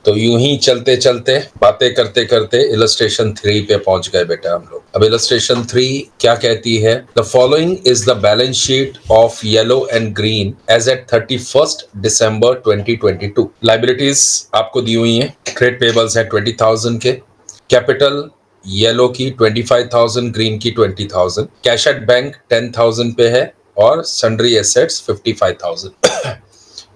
तो यूं ही चलते चलते बातें करते करते इलस्ट्रेशन 3 पे पहुंच गए बेटा हम लोग। अब इलस्ट्रेशन 3 क्या कहती है? The following is the balance sheet of Yellow and Green as at 31 December 2022। Liabilities आपको दी हुई हैं। ट्रेड पेबल्स है 20,000 के, कैपिटल येलो की 25,000, ग्रीन की 20,000, कैश एट बैंक 10,000 पे है और sundry assets 55,000।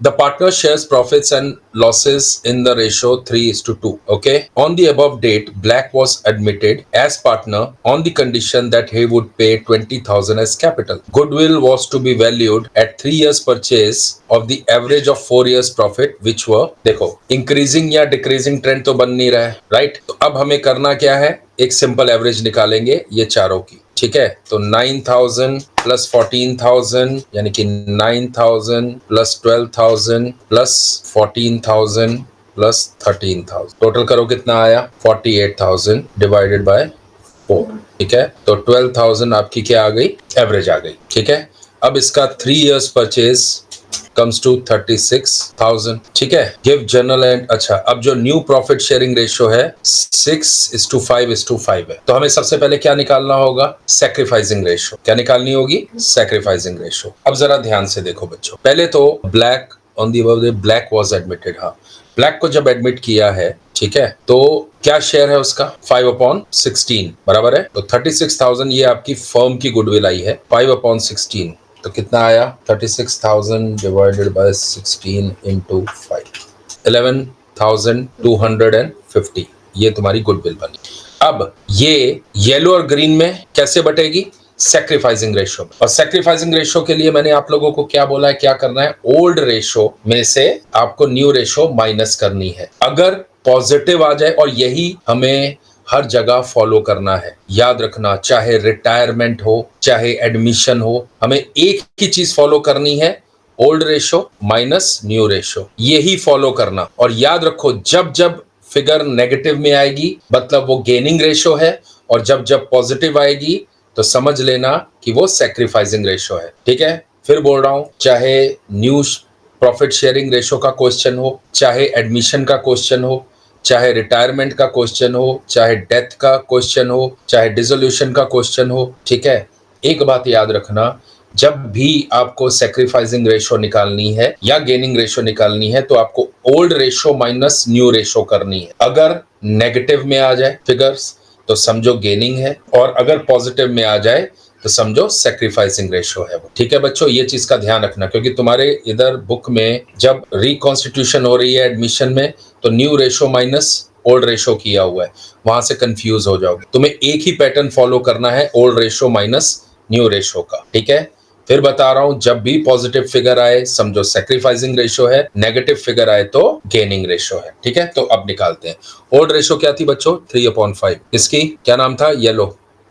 The partner shares profits and losses in the ratio 3:2. Okay. On the above date, Black was admitted as partner on the condition that he would pay 20,000 as capital. Goodwill was to be valued at 3 years purchase of the average of 4 years profit, which were, देखो increasing या decreasing trend तो बन नहीं रहा है, right? तो अब हमें करना क्या है? एक सिंपल एवरेज निकालेंगे ये चारों की, ठीक है। तो 9,000 प्लस 14,000 यानी कि 9,000 प्लस 12,000 प्लस 14,000 प्लस 13,000, टोटल करो कितना आया? 48,000 डिवाइडेड बाय 4, ठीक है। तो 12,000 आपकी क्या आ गई? एवरेज आ गई, ठीक है। अब इसका 3 इयर्स परचेज comes to 36,000, ठीक है। गिव जनरल एंड, अच्छा अब जो न्यू प्रॉफिट शेयरिंग रेशियो है 6:5:5 है, तो हमें सबसे पहले क्या निकालना होगा? Sacrificing ratio. क्या निकालनी होगी? Sacrificing ratio. अब जरा ध्यान से देखो बच्चों, पहले तो black on the black was admitted. हाँ, ब्लैक को जब एडमिट किया है, ठीक है, तो क्या शेयर है उसका? 5/16 बराबर है। तो 36,000 ये आपकी फर्म की गुडविल आई है। 5/16 तो कितना आया? 36,000 डिवाइडेड बाय 16 इंटू 5, 11,250, ये तुम्हारी गुडविल बनी। अब ये येलो और ग्रीन में कैसे बटेगी? सैक्रिफाइसिंग रेशियो में। और सैक्रिफाइसिंग रेशियो के लिए मैंने आप लोगों को क्या बोला है, क्या करना है? ओल्ड रेशियो में से आपको न्यू रेशियो माइनस करनी है। अगर पॉजिटिव आ जाए, और यही हमें हर जगह फॉलो करना है, याद रखना, चाहे रिटायरमेंट हो चाहे एडमिशन हो, हमें एक ही चीज फॉलो करनी है, old ratio minus new ratio, यही फॉलो करना। और याद रखो, जब जब फिगर नेगेटिव में आएगी मतलब वो गेनिंग रेशो है, और जब जब पॉजिटिव आएगी तो समझ लेना कि वो सैक्रिफाइसिंग रेशो है, ठीक है। फिर बोल रहा हूं, चाहे न्यू प्रॉफिट शेयरिंग रेशो का क्वेश्चन हो, चाहे एडमिशन का क्वेश्चन हो, चाहे रिटायरमेंट का क्वेश्चन हो, चाहे डेथ का क्वेश्चन हो, चाहे डिसोल्यूशन का क्वेश्चन हो, ठीक है। एक बात याद रखना, जब भी आपको सैक्रिफाइसिंग रेशो निकालनी है या गेनिंग रेशो निकालनी है तो आपको old ratio minus new ratio करनी है। अगर नेगेटिव में आ जाए फिगर्स तो समझो गेनिंग है, और अगर पॉजिटिव में आ जाए तो समझो सैक्रिफाइसिंग रेशो है वो, ठीक है बच्चों। ये चीज का ध्यान रखना, क्योंकि तुम्हारे इधर बुक में जब रिकॉन्स्टिट्यूशन हो रही है एडमिशन में तो new ratio minus old ratio किया हुआ है, वहां से कंफ्यूज हो जाओगे। तुम्हें एक ही पैटर्न फॉलो करना है, old ratio minus new ratio का, ठीक है। फिर बता रहा हूं, जब भी पॉजिटिव फिगर आए समझो सैक्रिफाइसिंग रेशो है, नेगेटिव फिगर आए तो गेनिंग रेशो है, ठीक है। तो अब निकालते हैं। ओल्ड रेशो क्या थी बच्चों? 3/5। इसकी क्या नाम था?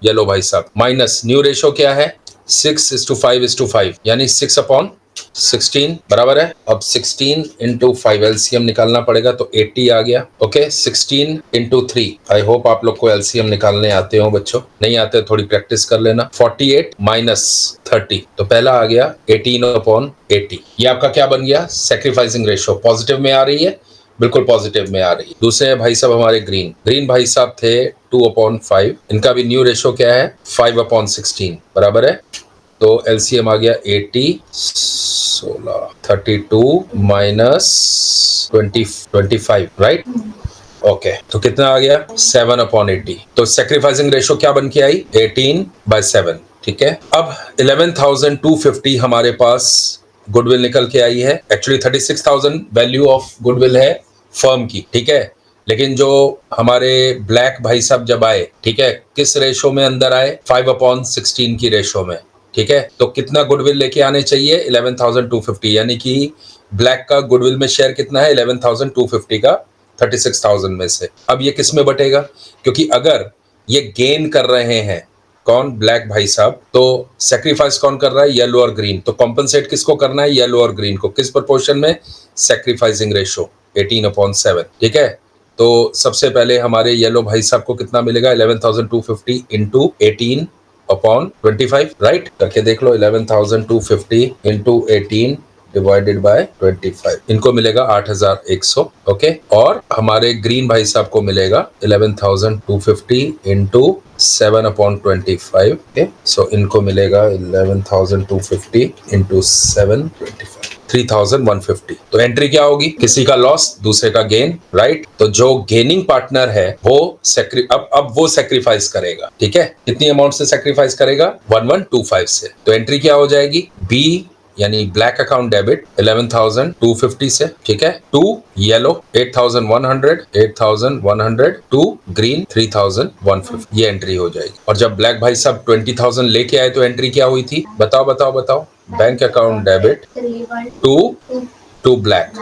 येलो भाई साहब। माइनस न्यू रेशो क्या है? 6:5:5 यानी 6/16 बराबर है। अब 16 इंटू 5 एलसीएम निकालना पड़ेगा तो 80 आ गया। ओके, 16 इंटू 3, आई होप आप लोग को एलसीएम निकालने आते हो बच्चों, नहीं आते थोड़ी प्रैक्टिस कर लेना। 48 माइनस 30 तो पहला आ गया 18/80। ये आपका क्या बन गया? Sacrificing ratio. पॉजिटिव में आ रही है, बिल्कुल पॉजिटिव में आ रही है। दूसरे भाई साहब हमारे ग्रीन भाई साहब थे 2/5, इनका भी न्यू रेशो क्या है? 5/16 बराबर है। तो एलसीएम आ गया 80, 16, 32 माइनस 25, राइट। ओके, तो कितना आ गया? 7/80। तो सैक्रिफाइसिंग रेशो क्या बन के आई? 18/7, ठीक है। अब 11,250 हमारे पास गुडविल निकल के आई है। एक्चुअली 36,000 वैल्यू ऑफ गुडविल है फर्म की, ठीक है। लेकिन जो हमारे ब्लैक भाई साहब जब आए, ठीक है, किस रेशो में अंदर आए? 5/16 की रेशो में, ठीक है। तो कितना गुडविल लेके आने चाहिए? 11,250, यानी कि ब्लैक का गुडविल में शेयर कितना है? 11,250 का 36,000 में से। अब ये किस में बटेगा? क्योंकि अगर ये गेन कर रहे हैं कौन? ब्लैक भाई साहब, तो सैक्रिफाइस कौन कर रहा है? येलो और ग्रीन। तो कॉम्पनसेट किसको करना है? येलो और ग्रीन को। किस प्रोपोर्शन में? सैक्रिफाइसिंग रेशो 18/7, ठीक है। तो सबसे पहले हमारे येलो भाई साहब को कितना मिलेगा? 11,250 इंटू 18/25, राइट। करके देख लो, 11,250 इंटू 18 डिवाइडेड बाय 25, इनको मिलेगा 8,100। ओके, और हमारे ग्रीन भाई साहब को मिलेगा 11,250 इंटू 7/25। ओके, सो इनको मिलेगा 11,250 इंटू 7/25, 3,150। तो एंट्री क्या होगी? किसी का लॉस, दूसरे का गेन, राइट? तो जो गेनिंग पार्टनर है वो अब वो सेक्रीफाइस करेगा। ठीक है, कितनी अमाउंट से सेक्रीफाइस करेगा? 1125 से। तो एंट्री क्या हो जाएगी? बी यानी ब्लैक अकाउंट डेबिट 11,250 से। ठीक है, टू येलो 8,100, टू ग्रीन 3,150, ये एंट्री हो जाएगी। और जब ब्लैक भाई साहब 20,000 लेके आए तो एंट्री क्या हुई थी? बताओ बताओ बताओ। Bank account debit to Black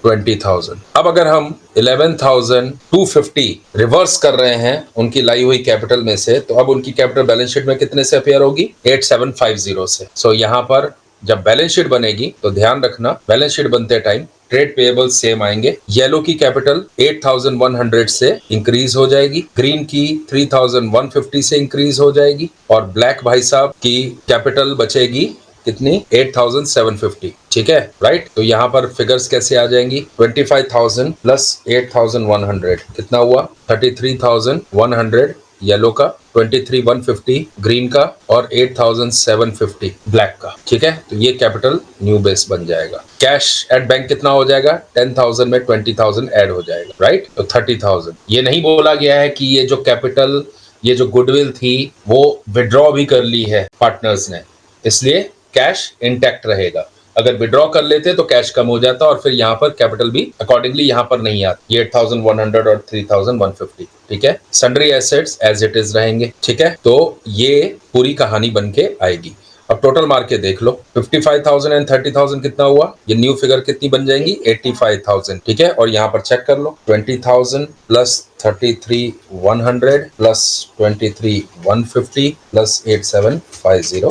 20,000। अब अगर हम 11,250 रिवर्स कर रहे हैं उनकी लाई हुई कैपिटल में से, तो अब उनकी कैपिटल बैलेंस शीट में कितने से अपेयर होगी? 8,750 से। सो यहाँ पर जब बैलेंस शीट बनेगी तो ध्यान रखना, बैलेंस शीट बनते टाइम ट्रेड पेएबल सेम आएंगे। येलो की कैपिटल 8,100 से इंक्रीज हो जाएगी, ग्रीन की 3,150 से इंक्रीज हो जाएगी, और ब्लैक भाई साहब की कैपिटल बचेगी कितनी? 8,750। ठीक है, राइट? तो यहाँ पर फिगर्स कैसे आ जाएंगी? 25,000 प्लस 8,100 कितना हुआ? 33,100 येलो का, 23,150 ग्रीन का, और 8,750 ब्लैक का। ठीक है, तो ये कैपिटल न्यू बेस बन जाएगा। कैश एट बैंक कितना हो जाएगा? 10,000 में 20,000 ऐड हो जाएगा, राइट? तो 30,000। ये नहीं बोला गया है कि ये जो कैपिटल, ये जो गुडविल थी वो विड्रॉ भी कर ली है पार्टनर्स ने, इसलिए कैश इंटैक्ट रहेगा। अगर विड्रॉ कर लेते तो कैश कम हो जाता और फिर यहाँ पर कैपिटल भी अकॉर्डिंगली यहाँ पर नहीं आती। 8,100 और 3,150। ठीक है, sundry assets as it is रहेंगे। ठीक है, तो ये पूरी कहानी बन के आएगी। अब टोटल मार के देख लो, 55,000 एंड 30,000 कितना हुआ? ये न्यू फिगर कितनी बन जाएंगी? 85,000। ठीक है, और यहाँ पर चेक कर लो, 20,000 प्लस 33,100 प्लस 23,150 प्लस 8,750,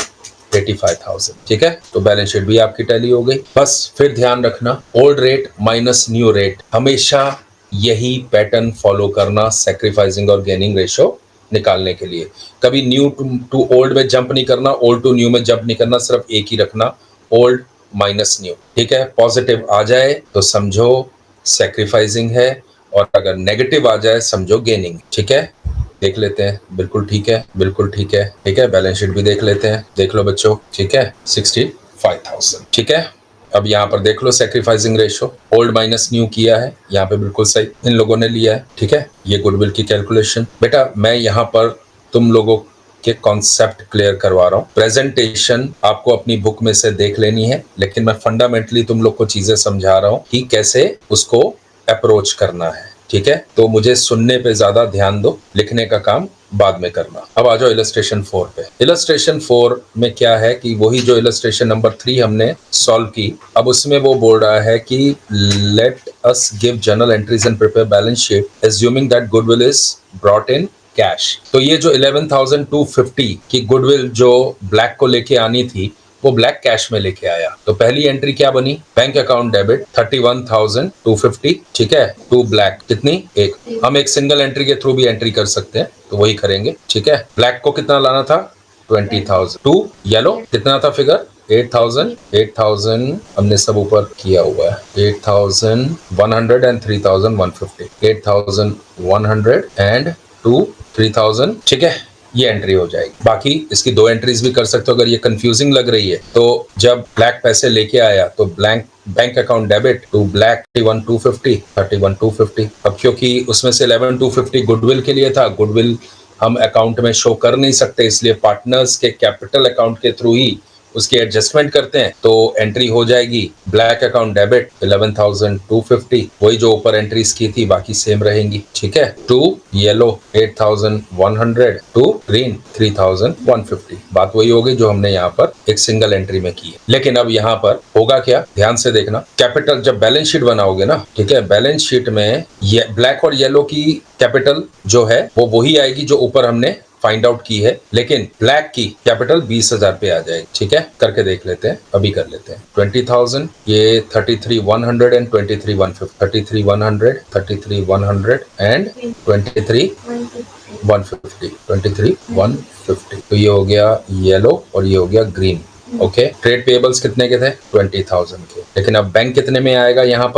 85,000। ठीक है, तो बैलेंस शीट भी आपकी टैली हो गई। बस फिर ध्यान रखना, old rate minus new rate, हमेशा यही पैटर्न फॉलो करना सैक्रिफाइसिंग और गेनिंग रेशो निकालने के लिए। कभी न्यू टू ओल्ड में जंप नहीं करना, ओल्ड टू न्यू में जंप नहीं करना, सिर्फ एक ही रखना, ओल्ड माइनस न्यू। ठीक है, पॉजिटिव आ जाए तो समझो सैक्रिफाइसिंग है, और अगर नेगेटिव आ जाए समझो गेनिंग। ठीक है, देख लेते हैं। बिल्कुल ठीक है, बिल्कुल ठीक है। ठीक है, बैलेंस शीट भी देख लेते हैं, देख लो बच्चों। ठीक है, 65,000। ठीक है, अब यहाँ पर देख लो sacrificing ratio, old minus new किया है, यहाँ पे बिल्कुल सही इन लोगों ने लिया है। ठीक है, ये गुडविल की कैलकुलेशन। बेटा मैं यहाँ पर तुम लोगों के कॉन्सेप्ट क्लियर करवा रहा हूँ। प्रेजेंटेशन आपको अपनी बुक में से देख लेनी है, लेकिन मैं फंडामेंटली तुम लोग को चीजें समझा रहा हूँ कि कैसे उसको अप्रोच करना है। ठीक है, तो मुझे सुनने पे ज्यादा ध्यान दो, लिखने का काम बाद में करना। अब आ जाओ इलस्ट्रेशन 4 पे। इलस्ट्रेशन 4 में क्या है कि वही जो इलस्ट्रेशन नंबर 3 हमने सॉल्व की, अब उसमें वो बोल रहा है कि let us give journal entries and prepare balance sheet assuming that goodwill is brought in cash. तो ये जो 11,250 की गुडविल जो ब्लैक को लेके आनी थी वो ब्लैक कैश में लेके आया। तो पहली एंट्री क्या बनी? Bank account debit 31,250। ठीक है, टू ब्लैक कितनी? एक। हम एक सिंगल एंट्री के थ्रू भी एंट्री कर सकते हैं, तो वही करेंगे। ठीक है, ब्लैक को कितना लाना था? 20,000। टू येलो कितना था फिगर? 8,000 हमने सब ऊपर किया हुआ है, 8,100 एंड 3,150, 8,100 एंड 3,000। ठीक है, ये एंट्री हो जाएगी। बाकी इसकी दो एंट्रीज भी कर सकते हो। अगर ये कंफ्यूजिंग लग रही है तो जब ब्लैक पैसे लेके आया तो blank bank account debit to Black 31,250। अब क्योंकि उसमें से 11,250 गुडविल के लिए था, गुडविल हम अकाउंट में शो कर नहीं सकते, इसलिए पार्टनर्स के कैपिटल अकाउंट के थ्रू ही उसकी एडजस्टमेंट करते हैं। तो एंट्री हो जाएगी ब्लैक अकाउंट डेबिट 11,250, वही जो ऊपर एंट्रीज की थी बाकी सेम रहेंगी। ठीक है, टू येलो 8,100, टू ग्रीन 3,150। बात वही होगी जो हमने यहाँ पर एक सिंगल एंट्री में की है। लेकिन अब यहाँ पर होगा क्या, ध्यान से देखना। कैपिटल जब बैलेंस शीट बनाओगे ना, ठीक है, बैलेंस शीट में ये ब्लैक और येलो की कैपिटल जो है वो वही आएगी जो ऊपर हमने फाइंड आउट की है, लेकिन ब्लैक की कैपिटल 20,000 पे आ जाएगी। ठीक है, करके देख लेते हैं, अभी कर लेते हैं। 20,000, ये 33,100 एंड 23,150, 33,100, 33,100 एंड 23,150, 23,150। तो ये हो गया येलो और ये हो गया ग्रीन। ओके, ट्रेड पेएबल्स कितने के थे? 20,000 के। लेकिन अब बैंक कितने में आएगा यहाँ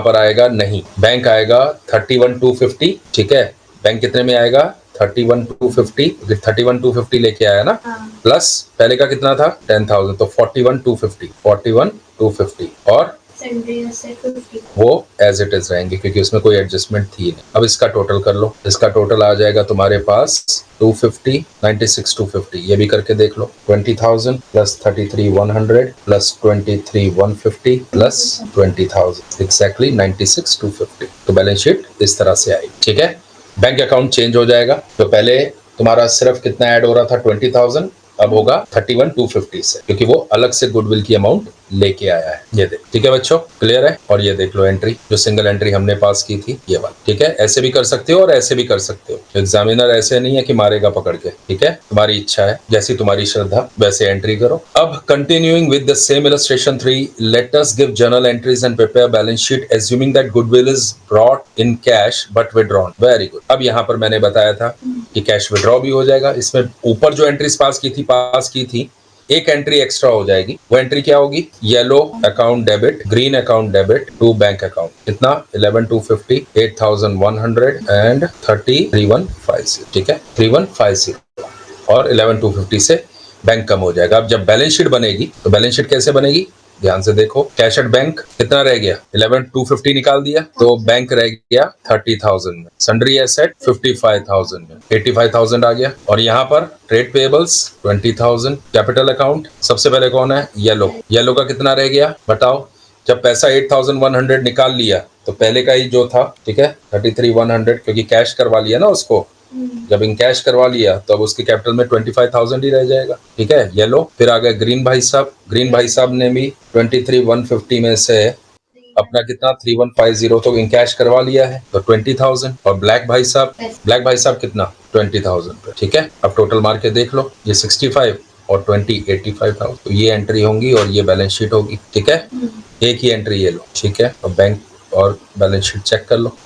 पर आएगा नहीं, बैंक आएगा 31,250। ठीक है, बैंक कितने में आएगा? 31,250। 31,250 लेके आया ना, प्लस पहले का कितना था? 10,000, तो 41,250 और वो एज इट इज रहेंगे क्योंकि उसमें कोई एडजस्टमेंट थी नहीं। अब इसका टोटल कर लो, इसका टोटल आ जाएगा तुम्हारे पास 250, 96,250। ये भी करके देख लो, 20,000 प्लस 33,100 प्लस 23,150 प्लस 20,000, एग्जैक्टली 96,250। तो बैलेंस शीट इस तरह से आई। ठीक है, बैंक अकाउंट चेंज हो जाएगा। तो पहले तुम्हारा सिर्फ कितना ऐड हो रहा था? 20,000, अब होगा 31,250 से, क्योंकि वो अलग से गुडविल की अमाउंट लेके आया है। ये देख, ठीक है बच्चों, क्लियर है? और ये देख लो एंट्री, जो सिंगल एंट्री हमने पास की थी, ये वाली। ठीक है, ऐसे भी कर सकते हो और ऐसे भी कर सकते हो। एग्जामिनर ऐसे नहीं है कि मारेगा पकड़ के। ठीक है, तुम्हारी इच्छा है, जैसी तुम्हारी श्रद्धा वैसे एंट्री करो। अब continuing with the same illustration 3, let us give journal entries and prepare balance sheet assuming that goodwill is brought in cash but withdrawn. Very good. अब यहाँ पर मैंने बताया था कि कैश विड्रॉ भी हो जाएगा। इसमें ऊपर जो एंट्रीज पास की थी, एक एंट्री एक्स्ट्रा हो जाएगी। वो एंट्री क्या होगी? Yellow account debit, Green account debit to bank account. कितना? 11,250, 8,100 एंड 33,150। ठीक है, 3150 और 11,250 से बैंक कम हो जाएगा। अब जब बैलेंस शीट बनेगी तो बैलेंस शीट कैसे बनेगी? ध्यान से देखो, कैश एट बैंक कितना रह गया? 11,250 निकाल दिया तो बैंक रह गया 30,000 में, सन्ड्री एसेट 55,000 में, 85,000 आ गया। और यहाँ पर ट्रेड पेएबल्स 20,000, कैपिटल अकाउंट सबसे पहले कौन है? येलो का कितना रह गया बताओ? जब पैसा 8,100 निकाल लिया तो पहले का ही जो था, ठीक है, 33,100, क्योंकि कैश करवा लिया ना उसको। जब इन कैश करवा लिया तो अब उसके कैपिटल में 25,000 ही रह जाएगा। ठीक है, येलो। फिर आ गए ग्रीन भाई साहब। ग्रीन भाई साहब ने भी 23,150 में से अपना कितना 3150 तो इन कैश करवा लिया है, तो 20,000। और ब्लैक भाई साहब कितना? 20,000 पे। ठीक है, अब टोटल मार के देख लो, ये 65 और 20 85,000। तो ये एंट्री होंगी और ये बैलेंस शीट होगी। ठीक है, एक ही एंट्री ये लो। ठीक है, और बैंक और बैलेंस शीट चेक कर लो।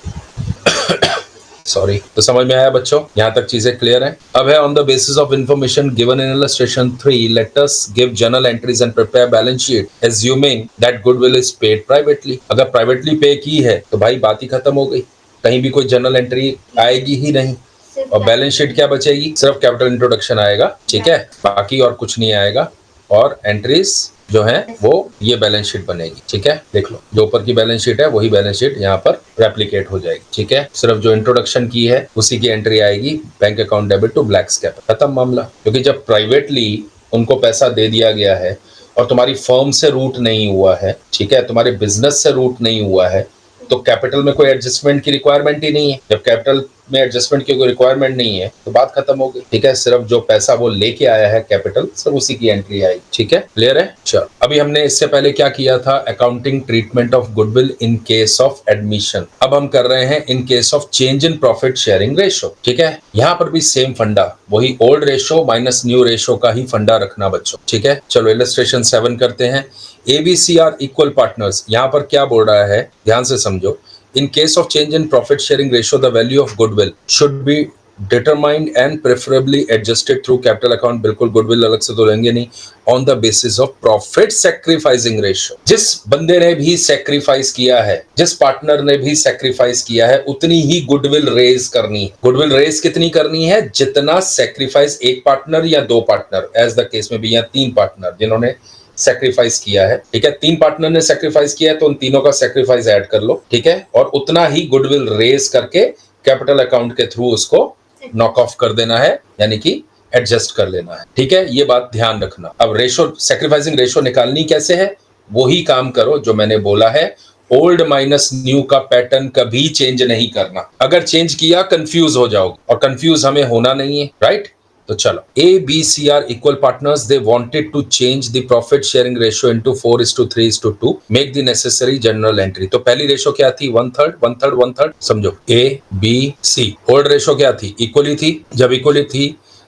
सॉरी, तो समझ में आया बच्चों? यहाँ तक चीजें क्लियर हैं? अब है on the basis of information given in illustration 3, let us give journal entries and prepare balance sheet assuming that goodwill is paid privately. अगर प्राइवेटली पे की है तो भाई बात ही खत्म हो गई, कहीं भी कोई जर्नल एंट्री आएगी ही नहीं। और बैलेंस शीट क्या बचेगी? सिर्फ कैपिटल इंट्रोडक्शन आएगा। ठीक है, बाकी और कुछ नहीं आएगा। और एंट्रीज जो है वो ये बैलेंस शीट बनेगी। ठीक है, देख लो, जो ऊपर की बैलेंस शीट है वही बैलेंस शीट यहाँ पर रेप्लिकेट हो जाएगी। ठीक है, सिर्फ जो इंट्रोडक्शन की है उसी की एंट्री आएगी, bank account debit to black स्कैप, खत्म मामला। क्योंकि जब प्राइवेटली उनको पैसा दे दिया गया है और तुम्हारी फर्म से रूट नहीं हुआ है, ठीक है, तुम्हारे बिजनेस से रूट नहीं हुआ है, तो कैपिटल में कोई एडजस्टमेंट की रिक्वायरमेंट ही नहीं है। जब कैपिटल में एडजस्टमेंट की कोई रिक्वायरमेंट नहीं है तो बात खत्म हो गई। ठीक है, सिर्फ जो पैसा वो लेके आया है कैपिटल, सिर्फ उसी की एंट्री आएगी। ठीक है, क्लियर है? चलो, अभी हमने इससे पहले क्या किया था? Accounting treatment of goodwill in case of admission. अब हम कर रहे हैं in case of change in profit sharing ratio. ठीक है, यहाँ पर भी सेम फंडा, वही old ratio minus new ratio का ही फंडा रखना बच्चों। ठीक है, चलो इलस्ट्रेशन 7 करते हैं। ABC are equal partners. यहाँ पर क्या बोल रहा है, ध्यान से समझो। In case of change in profit sharing ratio, the value of goodwill should be determined and preferably adjusted through capital account। बिल्कुल goodwill अलग से तो लेंगे नहीं। On the basis of profit sacrificing ratio, जिस बंदे ने भी sacrifice किया है, जिस पार्टनर ने भी sacrifice किया है, उतनी ही goodwill raise करनी है। goodwill raise कितनी करनी है? जितना sacrifice एक पार्टनर या दो पार्टनर, as the case में भी यहाँ 3 पार्टनर जिन्होंने सेक्रीफाइस किया है। ठीक है, 3 पार्टनर ने सेक्रीफाइस किया है तो उन तीनों का सेक्रीफाइस ऐड कर लो। ठीक है, और उतना ही गुडविल रेज करके कैपिटल अकाउंट के थ्रू उसको नॉक ऑफ कर देना है, यानी कि एडजस्ट कर लेना है। ठीक है, ये बात ध्यान रखना। अब रेशो, सेक्रीफाइसिंग रेशो निकालनी कैसे है? वही काम करो जो मैंने बोला है, ओल्ड माइनस न्यू का पैटर्न कभी चेंज नहीं करना। अगर चेंज किया कंफ्यूज हो जाओगे, और कंफ्यूज हमें होना नहीं है, राइट? तो चलो, ABC are equal partners. They wanted to change the profit sharing ratio into 4:3:2. Make the necessary general entry. तो पहली रेशो क्या थी? 1/3, 1/3, 1/3। समझो, ABC। ओल्ड रेशो क्या थी? इक्वली थी। जब इक्वली थी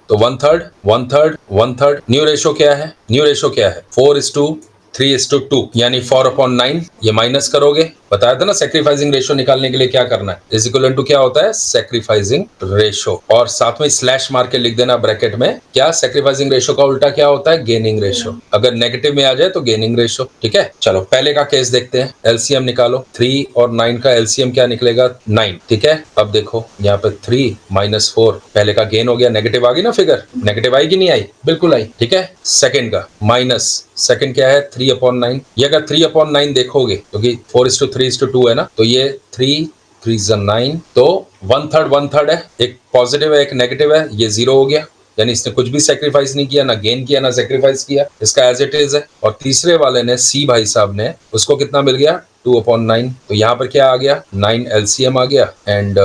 तो 1/3, 1/3, 1/3। न्यू रेशो क्या है? न्यू रेशो क्या है? 4:3 3:2 यानी 4/9 ये माइनस करोगे, बताया था ना सैक्रिफाइसिंग रेशियो निकालने के लिए क्या करना है, इज इक्वल टू क्या होता है सैक्रिफाइसिंग रेशियो, और साथ में स्लैश मार के लिख देना ब्रैकेट में, क्या सैक्रिफाइसिंग रेशियो का उल्टा क्या होता है गेनिंग रेशियो, अगर नेगेटिव में आ जाए तो गेनिंग रेशियो। ठीक है, चलो पहले का केस देखते हैं, एलसीएम निकालो, 3 और 9 का एलसीएम क्या निकलेगा 9। ठीक है, अब देखो यहाँ पे 3 - 4 पहले का गेन हो गया, नेगेटिव आ गई ना फिगर, नेगेटिव आई कि नहीं आई, बिल्कुल आई। ठीक है, सेकंड का माइनस, सेकंड क्या है 3/9, ये अगर 3/9 देखोगे क्योंकि 4:3:2 है ना, तो ये 3 3 9, तो 1/3 है, एक पॉजिटिव है एक नेगेटिव है, ये 0 हो गया, यानी इसने कुछ भी सेक्रीफाइस नहीं किया, ना गेन किया ना सेक्रीफाइस किया, इसका एज इट इज है। और तीसरे वाले ने सी भाई साहब ने, उसको कितना मिल गया 2/9, तो यहाँ पर क्या आ गया 9 एलसीएम आ गया, एंड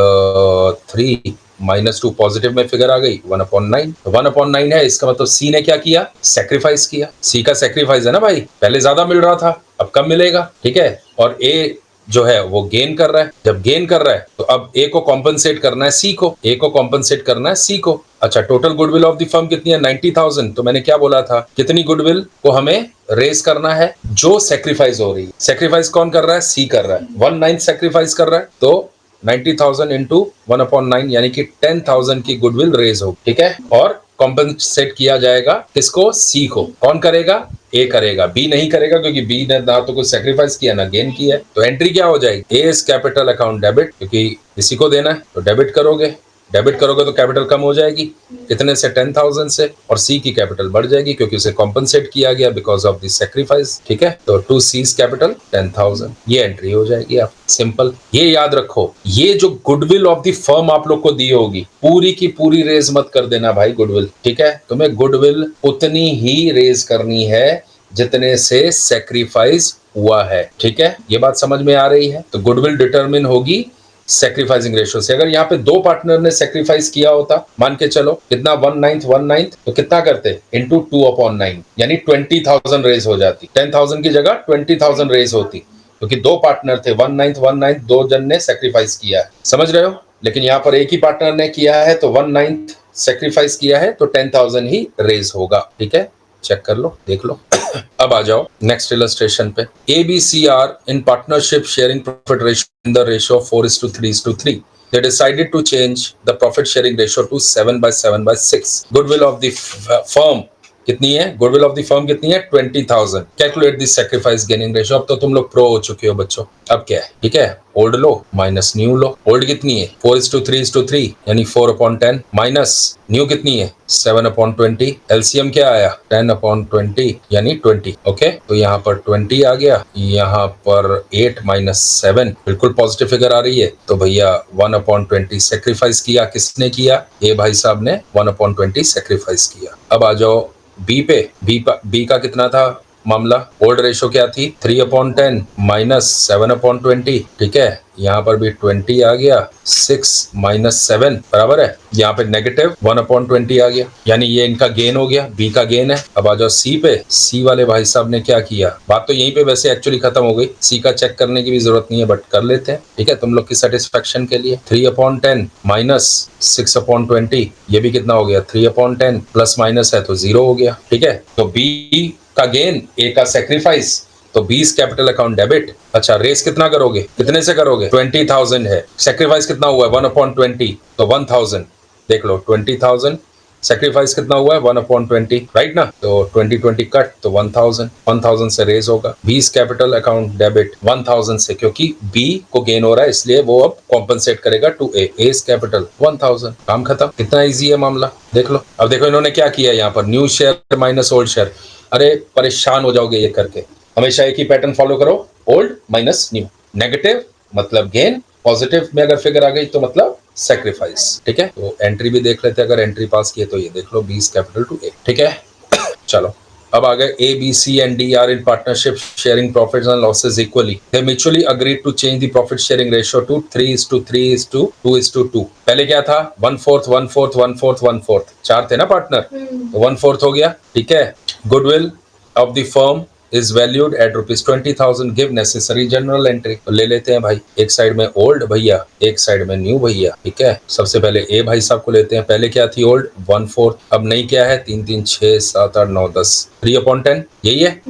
3 -2 पॉजिटिव में फिगर आ गई 1/9, 1/9 है, इसका मतलब सी ने क्या किया सेक्रीफाइस किया, सी का सेक्रीफाइस है ना भाई, पहले ज्यादा मिल रहा था अब कम मिलेगा। ठीक है, और ए जो है वो गेन कर रहा है, जब गेन कर रहा है तो अब ए को कॉम्पनसेट करना है सी को, ए को कॉम्पनसेट करना है सी को। अच्छा, total goodwill of the firm कितनी है 90,000, तो मैंने क्या बोला था कितनी गुडविल को हमें रेस करना है, जो सेक्रीफाइस हो रही है, सेक्रीफाइस कौन कर रहा है सी कर रहा है, 1/9 सेक्रीफाइस कर रहा है, तो 90,000 इंटू 1/9 यानी कि 10,000 की गुडविल रेज हो। ठीक है, और कॉम्पनसेट किया जाएगा किसको सी को, कौन करेगा ए करेगा, बी नहीं करेगा क्योंकि बी ने ना तो कुछ सेक्रीफाइस किया ना गेन किया, तो एंट्री क्या हो जाएगी ए इज कैपिटल अकाउंट डेबिट, क्योंकि इसी को देना है तो डेबिट करोगे, डेबिट करोगे तो कैपिटल कम हो जाएगी, कितने से 10,000 से, और सी की कैपिटल बढ़ जाएगी क्योंकि उसे कॉम्पनसेट किया गया बिकॉज ऑफ दिस सेक्रीफाइस। ठीक है, तो 2 सीज कैपिटल 10,000, ये एंट्री हो जाएगी। आप सिंपल ये याद रखो, ये जो गुडविल ऑफ द फर्म आप लोग को दी होगी पूरी की पूरी रेज मत कर देना भाई गुडविल। ठीक है, तुम्हें गुडविल उतनी ही रेज करनी है जितने से सेक्रीफाइस हुआ है। ठीक है, ये बात समझ में आ रही है, तो गुडविल डिटरमिन होगी सेक्रीफाइसिंग रेशियो से। अगर यहाँ पे दो पार्टनर ने सेक्रीफाइस किया होता, मान के चलो कितना 1/9, तो कितना करते इंटू 2/9 यानी 20,000 रेज हो जाती, 10,000 की जगह 20,000 रेज होती, क्योंकि दो पार्टनर थे 1/9 दो जन ने सेक्रीफाइस किया है, समझ रहे हो। लेकिन यहाँ पर एक ही पार्टनर ने किया है तो 1/9 सेक्रीफाइस किया है तो 10,000 ही रेज होगा। ठीक है, चेक कर लो, देख लो। अब आ जाओ नेक्स्ट इलस्ट्रेशन पे, ABCR in partnership sharing profit ratio in the ratio of 4:3:3. They decided to change the profit sharing ratio to 7/7/6. Goodwill of the firm कितनी है, गुडविल ऑफ द फर्म कितनी है 20,000। Calculate the sacrifice gaining ratio. अब तो तुम लोग pro हो चुके हो बच्चों, अब क्या है, ठीक है, ओल्ड लो माइनस न्यू लो। ओल्ड कितनी है 4:3:3 यानी 4/10, माइनस न्यू कितनी है 7/20, एलसीएम क्या आया 10/20 यानी 20। ओके, तो यहाँ पर 20 आ गया, यहाँ पर 8 - 7 बिल्कुल पॉजिटिव फिगर आ रही है, तो भैया 1/20 सेक्रीफाइस किया, किसने किया ए भाई साहब ने 1/20 सेक्रीफाइस किया। अब आ जाओ बी पे, बी का कितना था मामला, ओल्ड रेशो क्या थी 3/10 माइनस 7/20। ठीक है, यहाँ पर भी 20 आ गया, 6 - 7 बराबर है, यहाँ पे नेगेटिव 1/20 आ गया, यानी ये इनका गेन हो गया, बी का गेन है। अब आ जाओ सी पे, सी वाले भाई साहब ने क्या किया, बात तो यहीं पे वैसे एक्चुअली खत्म हो गई, सी का चेक करने की भी जरूरत नहीं है बट कर लेते हैं, ठीक है, तुम लोग की सेटिस्फेक्शन के लिए। 3/10 माइनस 6/20, ये भी कितना हो गया 3/10, प्लस माइनस है तो 0 हो गया। ठीक है, तो बी का गेन ए का सेक्रीफाइस, तो 20 कैपिटल अकाउंट डेबिट। अच्छा, रेस कितना करोगे, कितने से करोगे 20,000 है, सेक्रीफाइस कितना हुआ है 1/20, तो 1000 देख लो, 20,000 सेक्रीफाइस कितना हुआ है 1/20, राइट ना, तो 20 कट तो 1000 से रेस होगा। 20 कैपिटल अकाउंट डेबिट 1000 से, क्योंकि बी को गेन हो रहा है इसलिए वो अब कॉम्पनसेट करेगा टू ए, एस कैपिटल 1000, काम खत्म। कितना इजी है मामला, देख लो। अब देखो इन्होंने क्या किया यहाँ पर, new share minus old share, अरे परेशान हो जाओगे ये करके, हमेशा एक ही पैटर्न फॉलो करो, ओल्ड माइनस न्यू, नेगेटिव मतलब गेन, पॉजिटिव में अगर फिगर आ गई तो मतलब सेक्रीफाइस। ठीक है, तो एंट्री भी देख लेते हैं, अगर एंट्री पास किए तो ये देख लो 20 कैपिटल टू ए। ठीक है, चलो अब आ गए A B C and D are in partnership sharing profits and losses equally. They mutually agreed to change the profit sharing ratio to 3:3:2:2। पहले क्या था 1/4 1/4 1/4 1/4, चार थे ना पार्टनर, तो 1/4 हो गया। ठीक है, goodwill of the firm is valued at ₹20,000, give necessary general entry. तो ले लेते हैं भाई, एक साइड में ओल्ड भैया, एक साइड में न्यू भैया, ठीक है। सबसे पहले ए भाई साहब को लेते हैं। पहले क्या थी ओल्ड 1/4, अब नई क्या है 3 3 6 7 8 9 10, 3/10 यही है।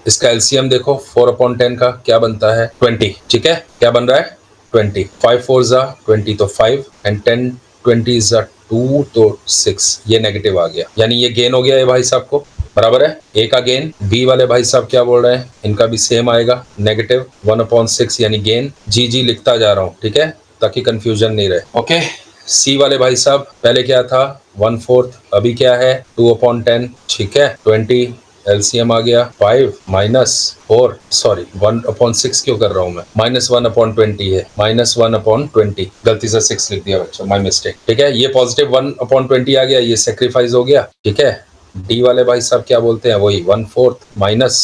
इसका एलसीएम देखो 4/10 का क्या बनता है 20, ठीक है। क्या बन रहा है 20, 5 4 20 तो 5 एंड 10 20 2 तो 6, ये नेगेटिव आ गया, यानी ये गेन हो गया है भाई साहब को, बराबर है। ए का गेन, बी वाले भाई साहब क्या बोल रहे हैं, इनका भी सेम आएगा नेगेटिव 1/6 यानी गेन। जी लिखता जा रहा हूं, ठीक है, ताकि कंफ्यूजन नहीं रहे। ओके, सी वाले भाई साहब पहले क्या था 1/4, अभी क्या है 2/10, ठीक है। 20 एलसीएम आ गया 5 माइनस 4, सॉरी 1/6 क्यों कर रहा हूं मैं, -1/20 है, -1/20, गलती से 6 लिख दिया बच्चों, माय मिस्टेक, ठीक है। ये पॉजिटिव 1/20 आ गया, ये सेक्रीफाइस हो गया, ठीक है। डी वाले भाई साहब क्या बोलते हैं, वही 1/4 माइनस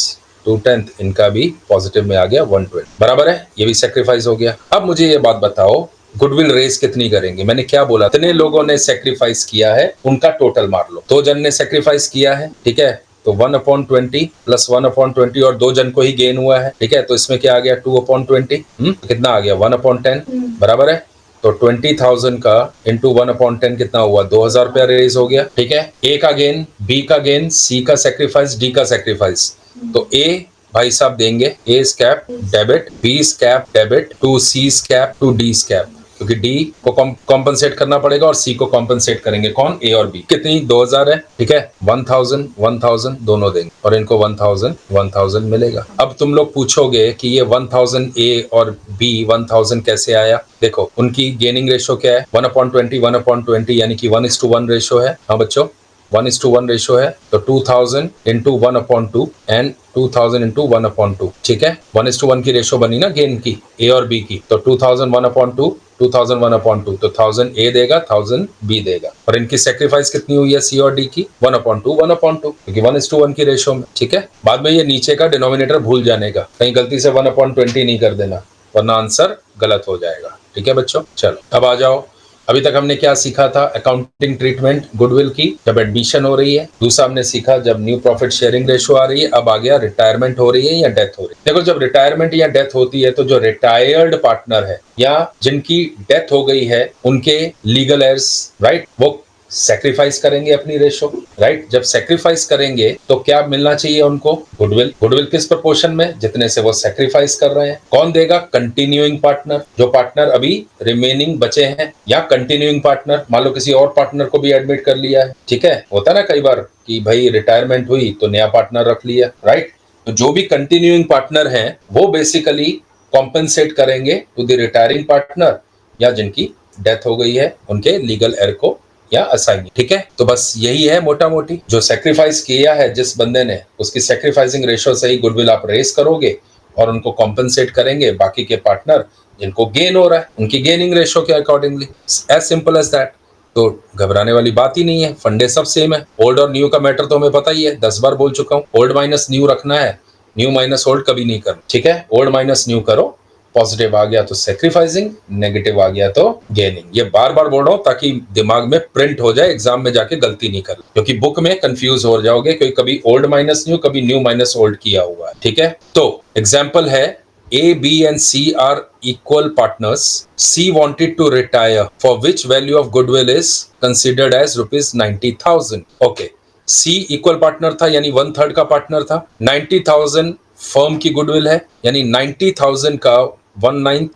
2/10, इनका भी पॉजिटिव में आ गया 120, बराबर है, ये भी सेक्रीफाइस हो गया। अब मुझे ये बात बताओ गुडविल रेस कितनी करेंगे, मैंने क्या बोला, इतने लोगों ने सेक्रीफाइस किया है उनका टोटल मार लो। 2 जन ने सेक्रीफाइस किया है, ठीक है, तो 1/20 प्लस 1/20 और 2 जन को ही गेन हुआ है, ठीक है, तो इसमें क्या आ गया 2/20, कितना आ गया 1/10, बराबर है। तो 20,000 का इंटू 1/10 कितना हुआ, 2,000 रुपया रेज हो गया, ठीक है। ए का गेन, बी का गेन, सी का सेक्रीफाइस, डी का सेक्रीफाइस, तो ए भाई साहब देंगे ए स्कैप debit, B स्कैप debit, to C स्कैप, to D स्कैप, क्योंकि डी को कॉम्पनसेट करना पड़ेगा और सी को कॉम्पनसेट करेंगे कौन, ए और बी। कितनी 2,000 है, ठीक है, 1,000 1,000 दोनों देंगे और इनको 1,000 1,000 मिलेगा। अब तुम लोग पूछोगे कि ये 1,000 ए और बी 1,000 कैसे आया, देखो उनकी गेनिंग रेशो क्या है 1/20 1/20 यानी कि 1:1 रेशो है, हाँ बच्चों 1:1 रेशो है, तो 2,000 इंटू 1/2 एंड 2,000 इंटू 1/2, ठीक है। 1:1 की रेशो बनी ना गेन की, ए और बी की, तो 2,000 1/2 2,000 1/2, तो 1,000 ए देगा 1,000 बी देगा। और इनकी सेक्रीफाइस कितनी हुई है सी और डी की 1/2 1/2, क्योंकि 1:1 की रेशो में, ठीक है। बाद में ये नीचे का डिनोमिनेटर भूल जाने का, कहीं गलती से 1/20 नहीं कर देना, वरना आंसर गलत हो जाएगा, ठीक है बच्चों। चलो अब आ जाओ, अभी तक हमने क्या सीखा था, अकाउंटिंग ट्रीटमेंट गुडविल की जब एडमिशन हो रही है। दूसरा हमने सीखा जब न्यू प्रॉफिट शेयरिंग रेशो आ रही है। अब आ गया रिटायरमेंट हो रही है या डेथ हो रही है। देखो जब रिटायरमेंट या डेथ होती है तो जो रिटायर्ड पार्टनर है या जिनकी डेथ हो गई है उनके लीगल एयर्स, राइट, वो सेक्रीफाइस करेंगे अपनी रेशो, राइट। जब सेक्रीफाइस करेंगे तो क्या मिलना चाहिए उनको, गुडविल। गुडविल किस प्रपोर्शन में, जितने से वो सेक्रीफाइस कर रहे हैं। कौन देगा, कंटिन्यूइंग पार्टनर, जो पार्टनर अभी रिमेनिंग बचे हैं, या कंटिन्यूइंग पार्टनर, मान लो किसी और पार्टनर को भी एडमिट कर लिया है, ठीक है। होता ना कई बार कि भाई रिटायरमेंट हुई तो नया पार्टनर रख लिया, राइट। तो जो भी कंटिन्यूइंग पार्टनर हैं वो बेसिकली कॉम्पेंसेट करेंगे टू द रिटायरिंग पार्टनर या जिनकी डेथ हो गई है उनके लीगल एयर को या असाइनी, ठीक है। तो बस यही है मोटा मोटी, जो सेक्रीफाइस किया है जिस बंदे ने, उसकी सेक्रीफाइसिंग रेशो से ही गुडविल आप रेस करोगे और उनको कॉम्पेंसेट करेंगे बाकी के पार्टनर जिनको गेन हो रहा है उनकी गेनिंग रेशो के accordingly, as simple as that. तो घबराने वाली बात ही नहीं है, फंडे सब सेम है। ओल्ड और न्यू का मैटर तो हमें पता ही है, 10 बार बोल चुका हूँ, ओल्ड माइनस न्यू रखना है, न्यू माइनस ओल्ड कभी नहीं करना, ठीक है। ओल्ड माइनस न्यू करो, पॉजिटिव आ गया तो सेक्रीफाइसिंग, नेगेटिव आ गया तो गेनिंग। ये बार बार बोल रहा हूं ताकि दिमाग में प्रिंट हो जाए, एग्जाम में जाके गलती नहीं कर, क्योंकि बुक में कंफ्यूज हो जाओगे, क्योंकि कभी ओल्ड माइनस न्यू कभी न्यू माइनस ओल्ड किया हुआ है, ठीक है। तो एग्जाम्पल है A, B and C are equal partners. C wanted to retire, for which value of goodwill is considered as ₹90,000. Okay. C equal partner था यानी 1/3 का पार्टनर था। 90,000 फर्म की गुडविल है, यानी 90,000 का 1/9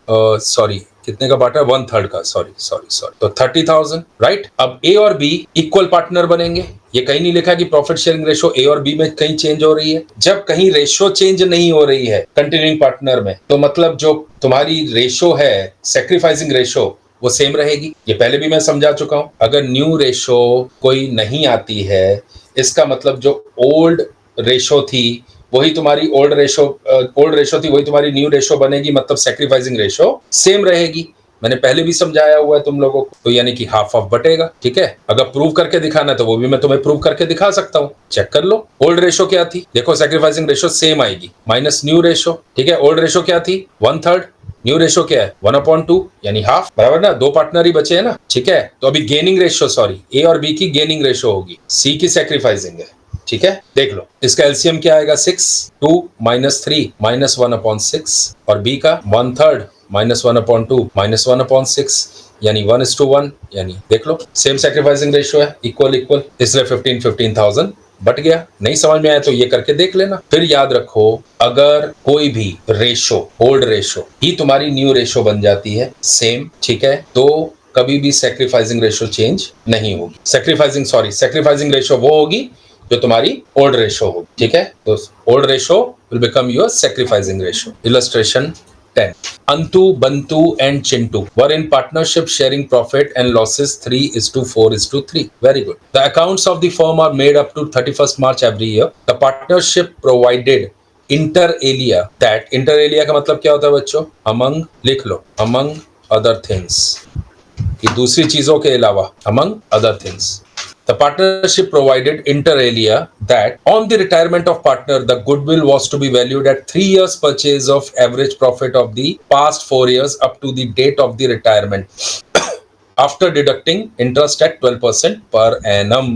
सॉरी कितने का बांटा है 1/3 का, सॉरी तो 30,000, राइट। अब ए और बी इक्वल पार्टनर बनेंगे। ये कहीं नहीं लिखा कि प्रॉफिट शेयरिंग रेशो ए और बी में कहीं चेंज हो रही है। जब कहीं रेशो चेंज नहीं हो रही है कंटिन्यूइंग पार्टनर में, तो मतलब जो तुम्हारी रेशो है सेक्रीफाइसिंग रेशो वो सेम रहेगी। ये पहले भी मैं समझा चुका हूं। अगर न्यू रेशो कोई नहीं आती है, इसका मतलब जो ओल्ड रेशो थी वही तुम्हारी ओल्ड रेशो थी वही तुम्हारी न्यू रेशो बनेगी, मतलब सेक्रीफाइसिंग रेशो सेम रहेगी। मैंने पहले भी समझाया हुआ है तुम लोगों को, तो यानी कि हाफ हाफ बटेगा, ठीक है। अगर प्रूव करके दिखाना है तो वो भी मैं तुम्हें प्रूव करके दिखा सकता हूँ, चेक कर लो। ओल्ड रेशो क्या थी, देखो सेक्रीफाइसिंग रेशो सेम आएगी माइनस न्यू रेशो, ठीक है। ओल्ड रेशो क्या थी 1/3, न्यू रेशो क्या है 1/2 यानी हाफ, बराबर ना, 2 पार्टनर ही बचे हैं ना, ठीक है। तो अभी गेनिंग रेशो, सॉरी ए और बी की गेनिंग रेशो होगी, सी की सेक्रीफाइसिंग है, ठीक है, देख लो इसका एलसीएम क्या आएगा 6, 2 माइनस 3 माइनस 1/6 और बी का 1/3 माइनस 1/2 माइनस 1/6 यानी 1:1 यानी देख लो सेम सैक्रिफाइसिंग रेशियो है, इक्वल इक्वल, इसलिए 15,000 बट गया। नहीं समझ में आया तो ये करके देख लेना। फिर याद रखो अगर कोई भी रेशो ओल्ड रेशो ही तुम्हारी न्यू रेशो बन जाती है सेम, ठीक है, तो कभी भी सैक्रिफाइसिंग रेशो चेंज नहीं होगी। सैक्रिफाइसिंग रेशो वो होगी जो तुम्हारी ओल्ड रेशो होगी, ठीक है। तो old ratio will become your sacrificing ratio. Illustration 10. Antu, Bantu and Chintu were in partnership sharing profit and losses 3:4:3. Very good. The accounts of the firm are made up to 31st March every year. The partnership provided inter alia that inter alia का मतलब क्या होता है बच्चों? Among लिख लो among other things कि दूसरी चीजों के अलावा among other things. The partnership provided inter alia that on the retirement of partner, the goodwill was to be valued at 3 years purchase of average profit of the past 4 years up to the date of the retirement after deducting interest at 12% per annum.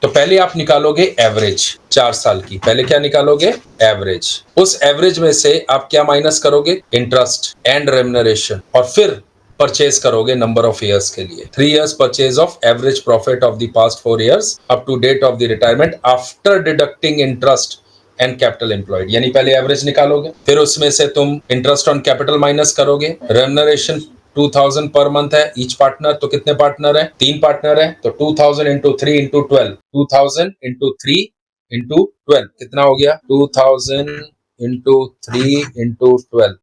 तो पहले आप निकालोगे average 4 साल की, पहले क्या निकालोगे average, उस एवरेज में से आप क्या माइनस करोगे इंटरेस्ट एंड रेम्युनरेशन और फिर परचेज करोगे नंबर ऑफ इयर्स के लिए 3 years purchase of average profit of the past 4 years up to date of the retirement after deducting interest and capital employed. यानी पहले एवरेज निकालोगे, फिर उसमें से तुम इंटरेस्ट ऑन कैपिटल माइनस करोगे, रेम्युनरेशन 2000 पर मंथ है ईच पार्टनर, तो कितने पार्टनर है 3 पार्टनर है, तो 2000 इंटू 3 इंटू 12, 2000 इंटू 3 इंटू 12 कितना हो गया 2000 इंटू 3 इंटू 12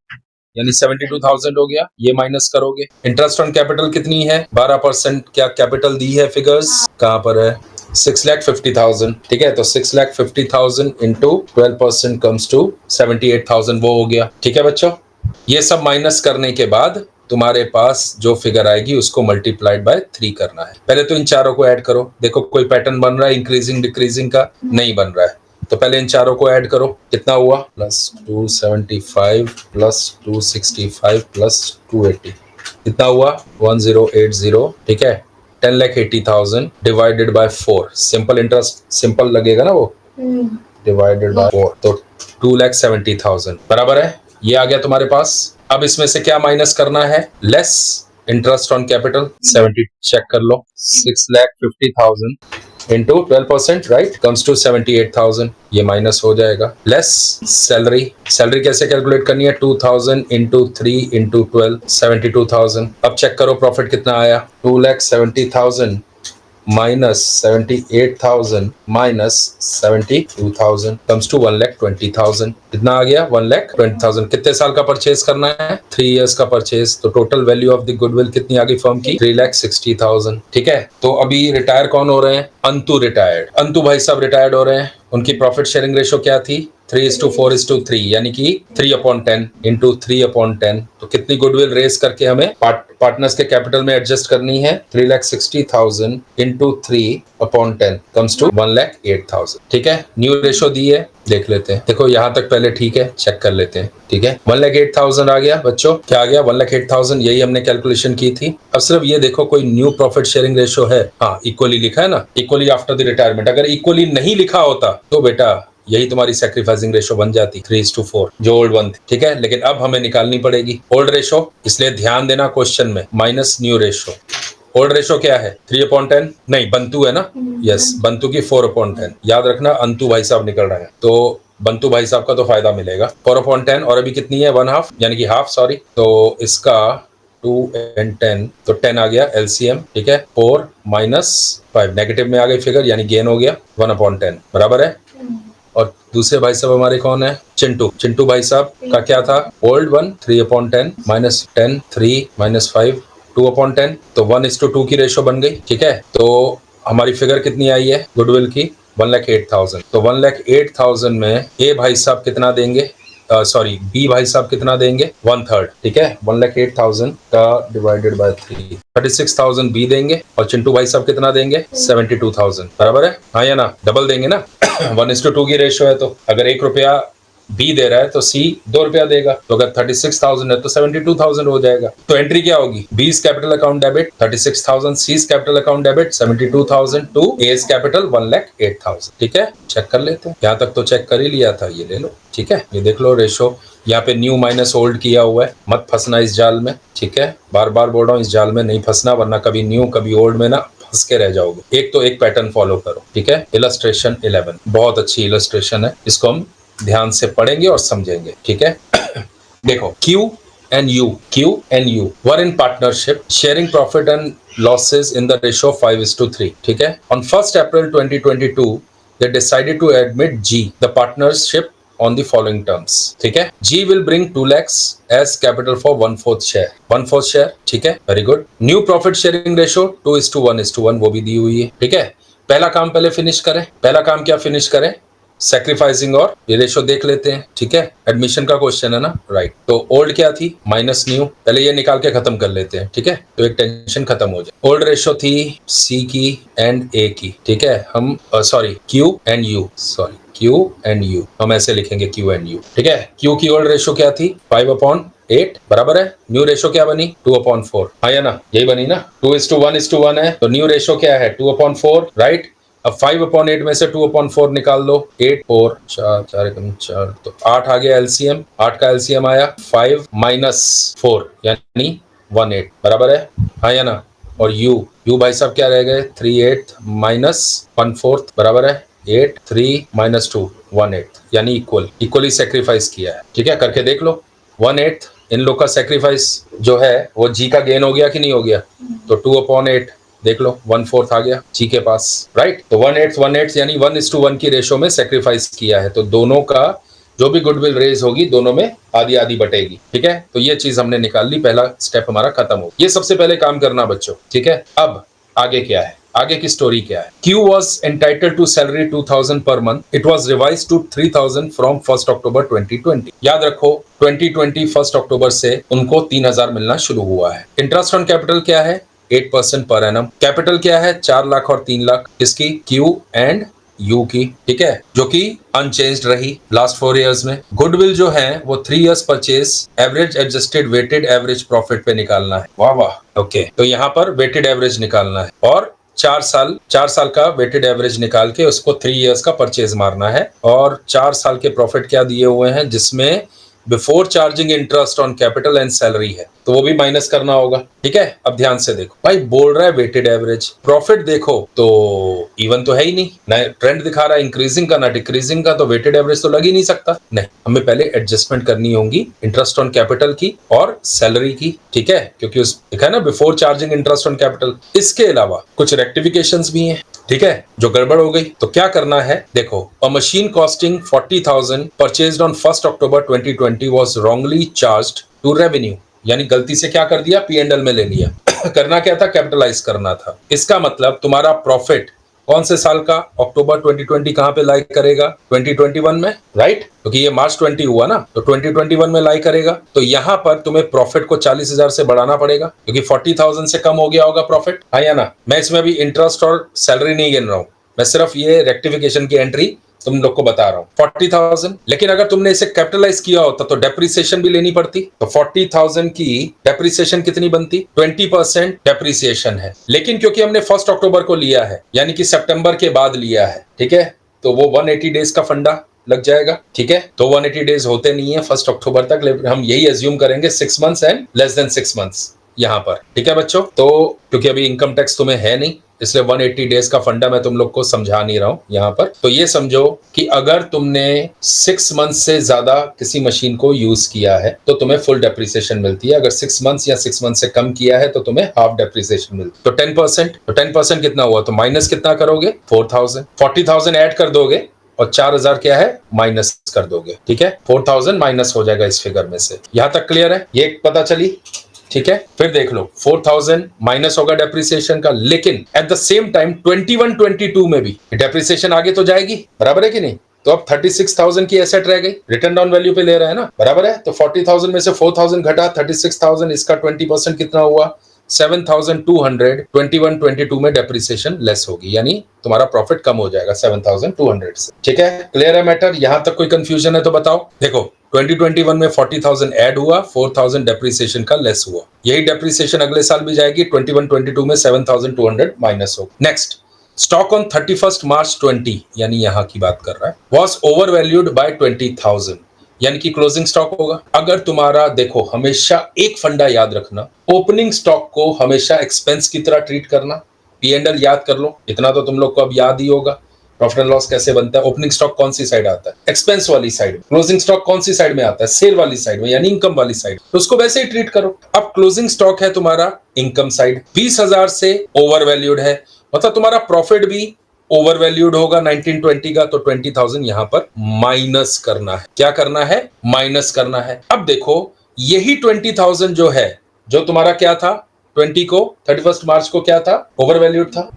यानी 72,000 हो गया। ये माइनस करोगे, इंटरेस्ट ऑन कैपिटल कितनी है 12%, क्या कैपिटल दी है फिगर्स कहां पर है 6,50,000, ठीक है, तो 6,50,000 इंटू 12% कम्स टू 78,000 वो हो गया, ठीक है बच्चों। ये सब माइनस करने के बाद तुम्हारे पास जो फिगर आएगी उसको मल्टीप्लाइड बाय 3 करना है। पहले तो इन चारों को ऐड करो, देखो कोई पैटर्न बन रहा है इंक्रीजिंग डिक्रीजिंग का, नहीं बन रहा है, तो पहले इन चारों को ऐड करो, कितना हुआ प्लस 275 प्लस 265 प्लस 280 कितना हुआ 1080, ठीक है, 10,80,000 divided by 4, simple interest simple लगेगा ना वो, डिवाइडेड बाय 4 तो 2,70,000 बराबर है। ये आ गया तुम्हारे पास। अब इसमें से क्या माइनस करना है less interest on capital 70, check कर लो 6,50,000 इंटू 12% राइट कम्स टू 78,000, ये माइनस हो जाएगा, लेस सैलरी, सैलरी कैसे कैलकुलेट करनी है 2000 इंटू 3 इंटू 12 72,000। अब चेक करो प्रॉफिट कितना आया 2,70,000 माइनस 78,000 माइनस 72,000 कम्स टू 1,20,000, कितना आ गया 1,20,000। कितने साल का परचेज करना है 3 इयर्स का परचेज, तो total value of the goodwill कितनी आ गई फर्म की 3,60,000, ठीक है। तो अभी रिटायर कौन हो रहे हैं अंतु रिटायर्ड, अंतु भाई साहब रिटायर्ड हो रहे हैं, उनकी प्रॉफिट शेयरिंग रेशो क्या थी 3:4:3 यानी कि 3/10 इंटू 3/10, तो कितनी गुडविल रेस करके हमें पार्टनर्स के कैपिटल में एडजस्ट करनी है 3,60,000 इंटू 3/10 कम्स टू 1,08,000, ठीक है। न्यू रेशो दी है देख लेते हैं, देखो यहाँ तक पहले ठीक है, चेक कर लेते हैं, ठीक है 1,08,000 आ गया बच्चों, क्या आ गया 1,08,000, यही हमने कैलकुलेशन की थी। अब सिर्फ ये देखो कोई न्यू प्रॉफिट शेयरिंग रेशो है, हाँ इक्वली लिखा है ना, इक्वली आफ्टर द रिटायरमेंट, अगर इक्वली नहीं लिखा होता तो बेटा यही तुम्हारी सैक्रिफाइसिंग रेशो बन जाती 3:4 जो ओल्ड वन थी, ठीक है। लेकिन अब हमें निकालनी पड़ेगी ओल्ड रेशो, इसलिए ध्यान देना क्वेश्चन में minus new ratio. Old ratio क्या है 3/10, नहीं बंतु है ना, यस बंतु की 4/10, याद रखना अंतु भाई साहब निकल रहे हैं तो बंतु भाई साहब का तो फायदा मिलेगा 4/10, और अभी कितनी है 1/2 यानी कि हाफ सॉरी, तो इसका 2 and 10 तो 10 आ गया एलसीएम, ठीक है 4 माइनस 5 नेगेटिव में आ गई फिगर यानी गेन हो गया 1/10 बराबर है। और दूसरे भाई साहब हमारे कौन है चिंटू, चिंटू भाई साहब का क्या था ओल्ड वन 3/10 माइनस 10 3 माइनस 5 2/10, तो 1:2 की रेशो बन गई, ठीक है। तो हमारी फिगर कितनी आई है गुडविल की 1,08,000, तो 1,08,000 में ए भाई साहब कितना देंगे सॉरी बी भाई साहब कितना देंगे 1/3, ठीक है 1,08,000 का डिवाइडेड बाय 3 36,000 बी देंगे, और चिंटू भाई साहब कितना देंगे 72,000 बराबर है, हाँ या ना, डबल देंगे ना 1:2 की रेशियो है, तो अगर 1 रुपया बी दे रहा है तो सी 2 रुपया देगा, तो अगर 36,000 है तो 72,000 हो जाएगा। तो एंट्री क्या होगी, B's capital account debit 36,000, C's capital account debit 72,000 to A's capital 1,08,000। ठीक है, चेक कर लेते हैं। यहाँ तक तो चेक कर ही लिया था, ये ले लो। ठीक है, ये देख लो रेशो, यहाँ पे न्यू माइनस ओल्ड किया हुआ है, मत फंसना इस जाल में। ठीक है, बार बार बोल रहा हूँ, इस जाल में नहीं फंसना, वरना कभी न्यू कभी ओल्ड में ना फंस के रह जाओगे। एक तो एक पैटर्न फॉलो करो। ठीक है, इलस्ट्रेशन 11 बहुत अच्छी इलस्ट्रेशन है, इसको हम ध्यान से पढ़ेंगे और समझेंगे। ठीक है देखो, Q and U were in partnership, sharing profit and losses in the ratio of 5:3। ठीक है, on 1st April 2022 they decided to admit G the partnership on the following terms। ठीक है, G will bring 2 lakhs as capital for 1/4 share, 1/4 share। ठीक है, very good. New profit sharing ratio 2:1 वो भी दी हुई है। ठीक है, पहला काम पहले फिनिश करें। पहला काम क्या फिनिश करें, सैक्रिफाइसिंग, और ये रेशो देख लेते हैं। ठीक है, एडमिशन का क्वेश्चन है ना, राइट। तो ओल्ड क्या थी, माइनस न्यू, पहले ये निकाल के खत्म कर लेते हैं। ठीक है, तो एक टेंशन खत्म हो जाए। ओल्ड रेशो थी सी की एंड ए की। ठीक है, हम sorry Q and you, sorry Q and you, हम ऐसे लिखेंगे क्यू एंड यू। ठीक है, क्यू की ओल्ड रेशो क्या थी, 5/8 बराबर है। न्यू रेशो क्या बनी, 2/4। हाँ या ना, यही बनी ना, 2:1 है, तो न्यू रेशो क्या है, 2/4, राइट। अब 5/8 में से 2/4 निकाल लो, 8 4 4 4 4, तो 8 आ गया एलसीएम। 8 का एलसीएम आया 5 - 4 यानी 18 बराबर है। हाँ या ना, और यू भाई साहब क्या रह गए, 3/8 - 1/4 बराबर है 8, 3 - 2 18 यानी इक्वली सेक्रीफाइस किया है। ठीक है, करके देख लो। 1/8 इन लोग का सेक्रीफाइस जो है वो जी का गेन हो गया कि नहीं हो गया, तो 2/8 देख लो, 1/4 आ गया जी के पास, राइट। तो 1/8 यानी 1:1 की रेशो में सेक्रीफाइस किया है, तो दोनों का जो भी गुडविल रेज होगी दोनों में आधी आधी बटेगी। ठीक है, तो ये चीज हमने निकाल ली, पहला स्टेप हमारा खत्म हो। ये सबसे पहले काम करना बच्चों। ठीक है, अब आगे क्या है, आगे की स्टोरी क्या है। Q was entitled to salary 2,000 per month. It was revised to 3,000 from 1st October 2020। याद रखो 2020 1 अक्टूबर से उनको 3,000 मिलना शुरू हुआ है। इंटरेस्ट ऑन कैपिटल क्या है, 8% पर एनम। कैपिटल क्या है, 4 लाख और 3 लाख, किसकी, Q एंड यू की। ठीक है, जो कि अनचेंज्ड रही लास्ट 4 इयर्स में। गुडविल जो है वो 3 years purchase average adjusted weighted average profit पे निकालना है। वाह वाह, ओके। तो यहाँ पर वेटेड एवरेज निकालना है और 4 साल का वेटेड एवरेज निकाल के उसको 3 इयर्स का परचेज मारना है। और 4 साल के प्रॉफिट क्या दिए हुए हैं, जिसमें before charging interest on capital and salary है, तो वो भी माइनस करना होगा। ठीक है, अब ध्यान से देखो, भाई बोल रहा है वेटेड एवरेज, प्रॉफिट देखो तो इवन तो है ही नहीं, ना ट्रेंड दिखा रहा है इंक्रीजिंग का ना डिक्रीजिंग का, तो वेटेड एवरेज तो लग ही नहीं सकता। नहीं, हमें पहले एडजस्टमेंट करनी होगी इंटरेस्ट ऑन कैपिटल की और सैलरी की। ठीक है, क्योंकि उस लिखा है ना before charging interest on capital. इसके अलावा कुछ रेक्टिफिकेशंस भी हैं। ठीक है, जो गड़बड़ हो गई तो क्या करना है, देखो, a machine costing 40,000 purchased on 1st October 2020 was wrongly charged to revenue, यानी गलती से क्या कर दिया, P&L में ले लिया। करना क्या था, कैपिटलाइज करना था। इसका मतलब तुम्हारा प्रॉफिट कौन से साल का, अक्टूबर 2020 कहां पे लाई करेगा, 2021 में, राइट, क्योंकि ये मार्च 20 हुआ ना, तो 2021 में लाई करेगा। तो यहां पर तुम्हें प्रॉफिट को 40,000 से बढ़ाना पड़ेगा, क्योंकि 40,000 से कम हो गया होगा प्रॉफिट। हाँ या ना, मैं इसमें अभी इंटरेस्ट और सैलरी नहीं गिन रहा हूं, मैं सिर्फ ये रेक्टिफिकेशन की एंट्री तुम लोग को बता रहा हूं। 40,000, लेकिन अगर तुमने इसे कैपिटलाइज किया होता तो डेप्रिसिएशन भी लेनी पड़ती, तो 40,000 की डेप्रिसिएशन कितनी बनती, 20% डेप्रिसिएशन है। लेकिन क्योंकि हमने 1 अक्टूबर को लिया है, यानी कि सितंबर के बाद लिया है, ठीक है, तो वो 180 डेज का फंडा लग जाएगा। ठीक है, तो 180 डेज होते नहीं है 1 अक्टूबर तक, लेकिन हम यही एज्यूम करेंगे 6 months and less than 6 months यहां पर। ठीक है बच्चों, तो क्योंकि अभी इनकम टैक्स तुम्हें है नहीं, इसलिए 180 डेज का फंडा मैं तुम लोग को समझा नहीं रहा हूं यहां पर। तो ये समझो कि अगर तुमने 6 मंथ से ज्यादा किसी मशीन को यूज किया है तो तुम्हें फुल डेप्रिसिएशन मिलती है। अगर 6 मंथ या 6 मंथ से कम किया है तो तुम्हें हाफ डेप्रिसिएशन मिलती है। तो 10%, तो 10% कितना हुआ, तो माइनस कितना करोगे, 4,000, 40,000 ऐड कर दोगे और 4,000 क्या है, माइनस कर दोगे। ठीक है, 4,000 माइनस हो जाएगा इस फिगर में से। यहां तक क्लियर है, ये पता चली। ठीक है, फिर देख लो 4,000 माइनस होगा डेप्रिसिएशन का, लेकिन एट द सेम टाइम 21-22 में भी डेप्रिसिएशन आगे तो जाएगी, बराबर है कि नहीं। तो अब 36,000 की एसेट रह गई, रिटर्न डाउन वैल्यू पे ले रहे हैं ना, बराबर है। तो 40,000 में से 4,000 घटा 36,000, इसका 20% कितना हुआ, 7,200 21 22 में डेप्रिसिएशन लेस होगी, यानी तुम्हारा प्रॉफिट कम हो जाएगा 7,200 से। ठीक है, क्लियर है मैटर? यहां तक कोई कंफ्यूजन है तो बताओ। देखो 2021 में 40,000 ऐड हुआ, 4,000 डेप्रिसिएशन का लेस हुआ, यही डेप्रिसिएशन अगले साल भी जाएगी, 21 22 में 7,200 माइनस होगा। नेक्स्ट, स्टॉक ऑन 31 मार्च 20 यानी यहां की बात कर रहा है, वॉज ओवर वैल्यूड बाय 20,000 यानी कि क्लोजिंग स्टॉक होगा। अगर तुम्हारा देखो, हमेशा एक फंडा याद रखना, ओपनिंग स्टॉक को हमेशा एक्सपेंस की तरह ट्रीट करना। P&L याद कर लो, इतना तो तुम लोग को अब याद ही होगा। प्रॉफिट एंड लॉस कैसे बनता है? ओपनिंग स्टॉक कौन सी साइड आता है? एक्सपेंस वाली साइड। क्लोजिंग स्टॉक कौन सी साइड में आता है? सेल वाली साइड में, यानी इनकम वाली साइड। तो उसको वैसे ही ट्रीट करो। अब क्लोजिंग स्टॉक है तुम्हारा इनकम साइड, 20,000 से ओवर वैल्यूड है, मतलब तुम्हारा प्रॉफिट भी ओवर वैल्यूड होगा 1920 का, तो 20,000 यहां पर माइनस करना है। क्या करना है? माइनस करना है। अब देखो, यही 20,000 जो है, जो तुम्हारा क्या था 20 को, 31 मार्च को क्या था? ओवर वैल्यूड था,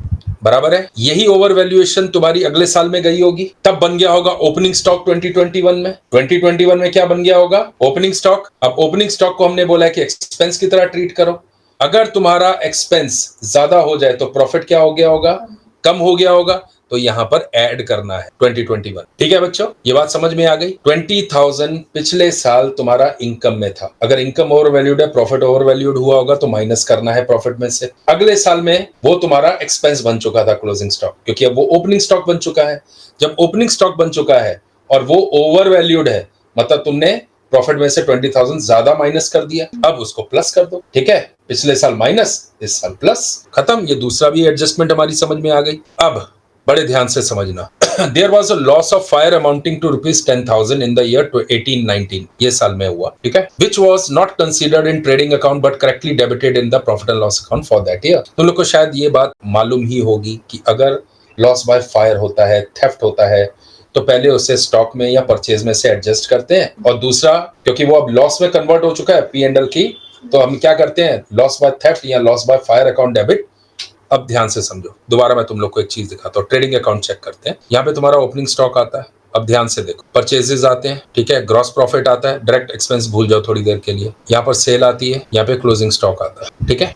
बराबर है। यही ओवर वैल्यूएशन तुम्हारी अगले साल में गई होगी, तब बन गया होगा ओपनिंग स्टॉक 2021 में। 2021 में क्या बन गया होगा? Opening stock. अब ओपनिंग स्टॉक को हमने बोला है कि एक्सपेंस की तरह ट्रीट करो। अगर तुम्हारा एक्सपेंस ज्यादा हो जाए तो प्रॉफिट क्या हो गया होगा? कम हो गया होगा, तो यहां पर ऐड करना है 2021। ठीक है बच्चों, ये बात समझ में आ गई। 20,000 पिछले साल तुम्हारा इनकम में था, अगर इनकम ओवर वैल्यूड है, प्रॉफिट ओवर वैल्यूड हुआ होगा, तो माइनस करना है प्रॉफिट में से। अगले साल में वो तुम्हारा एक्सपेंस बन चुका था क्लोजिंग स्टॉक, क्योंकि अब वो ओपनिंग स्टॉक बन चुका है। जब ओपनिंग स्टॉक बन चुका है और वो ओवर वैल्यूड है, मतलब तुमने प्रॉफिट में से 20,000 ज्यादा माइनस कर दिया, अब उसको प्लस कर दो। ठीक है, पिछले साल माइनस, इस साल प्लस, खत्म। ये दूसरा भी एडजस्टमेंट हमारी समझ में आ गई। अब बड़े ध्यान से समझना, there was a loss of fire amounting to ₹10,000 in the year 18-19, ये साल में हुआ। ठीक है, which was not considered in trading account but correctly debited in the profit and loss account for that year. तुम लोग को शायद ये बात मालूम ही होगी कि अगर लॉस बाय फायर होता है, थेफ्ट होता है, तो पहले उसे स्टॉक में या परचेज में से एडजस्ट करते हैं, और दूसरा, क्योंकि वो अब लॉस में कन्वर्ट हो चुका है P&L की, तो हम क्या करते हैं? लॉस बाय थेफ्ट या loss by fire account debit. अब ध्यान से समझो, दोबारा मैं तुम लोग को एक चीज दिखाता हूँ। ट्रेडिंग अकाउंट चेक करते हैं। यहाँ पे तुम्हारा ओपनिंग स्टॉक आता है, अब ध्यान से देखो, परचेजेस आते हैं, ठीक है, ग्रॉस प्रॉफिट आता है, डायरेक्ट एक्सपेंस भूल जाओ थोड़ी देर के लिए, यहाँ पर सेल आती है, यहाँ पे क्लोजिंग स्टॉक आता है। ठीक है,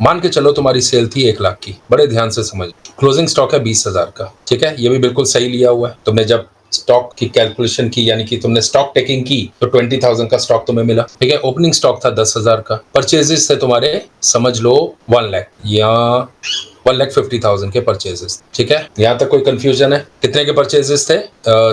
मान के चलो तुम्हारी सेल थी 1 लाख की, बड़े ध्यान से समझ, क्लोजिंग स्टॉक है 20,000 का। ठीक है, ये भी बिल्कुल सही लिया हुआ है। तुमने जब स्टॉक की कैलकुलेशन की, यानी कि तुमने स्टॉक टेकिंग की, तो 20,000 का स्टॉक तुम्हें मिला। ठीक है, ओपनिंग स्टॉक था 10,000 का, परचेजेस थे तुम्हारे, समझ लो 1 लाख या 1,50,000 के परचेजेस। ठीक है, यहां तक कोई कंफ्यूजन है? कितने के परचेजेस थे?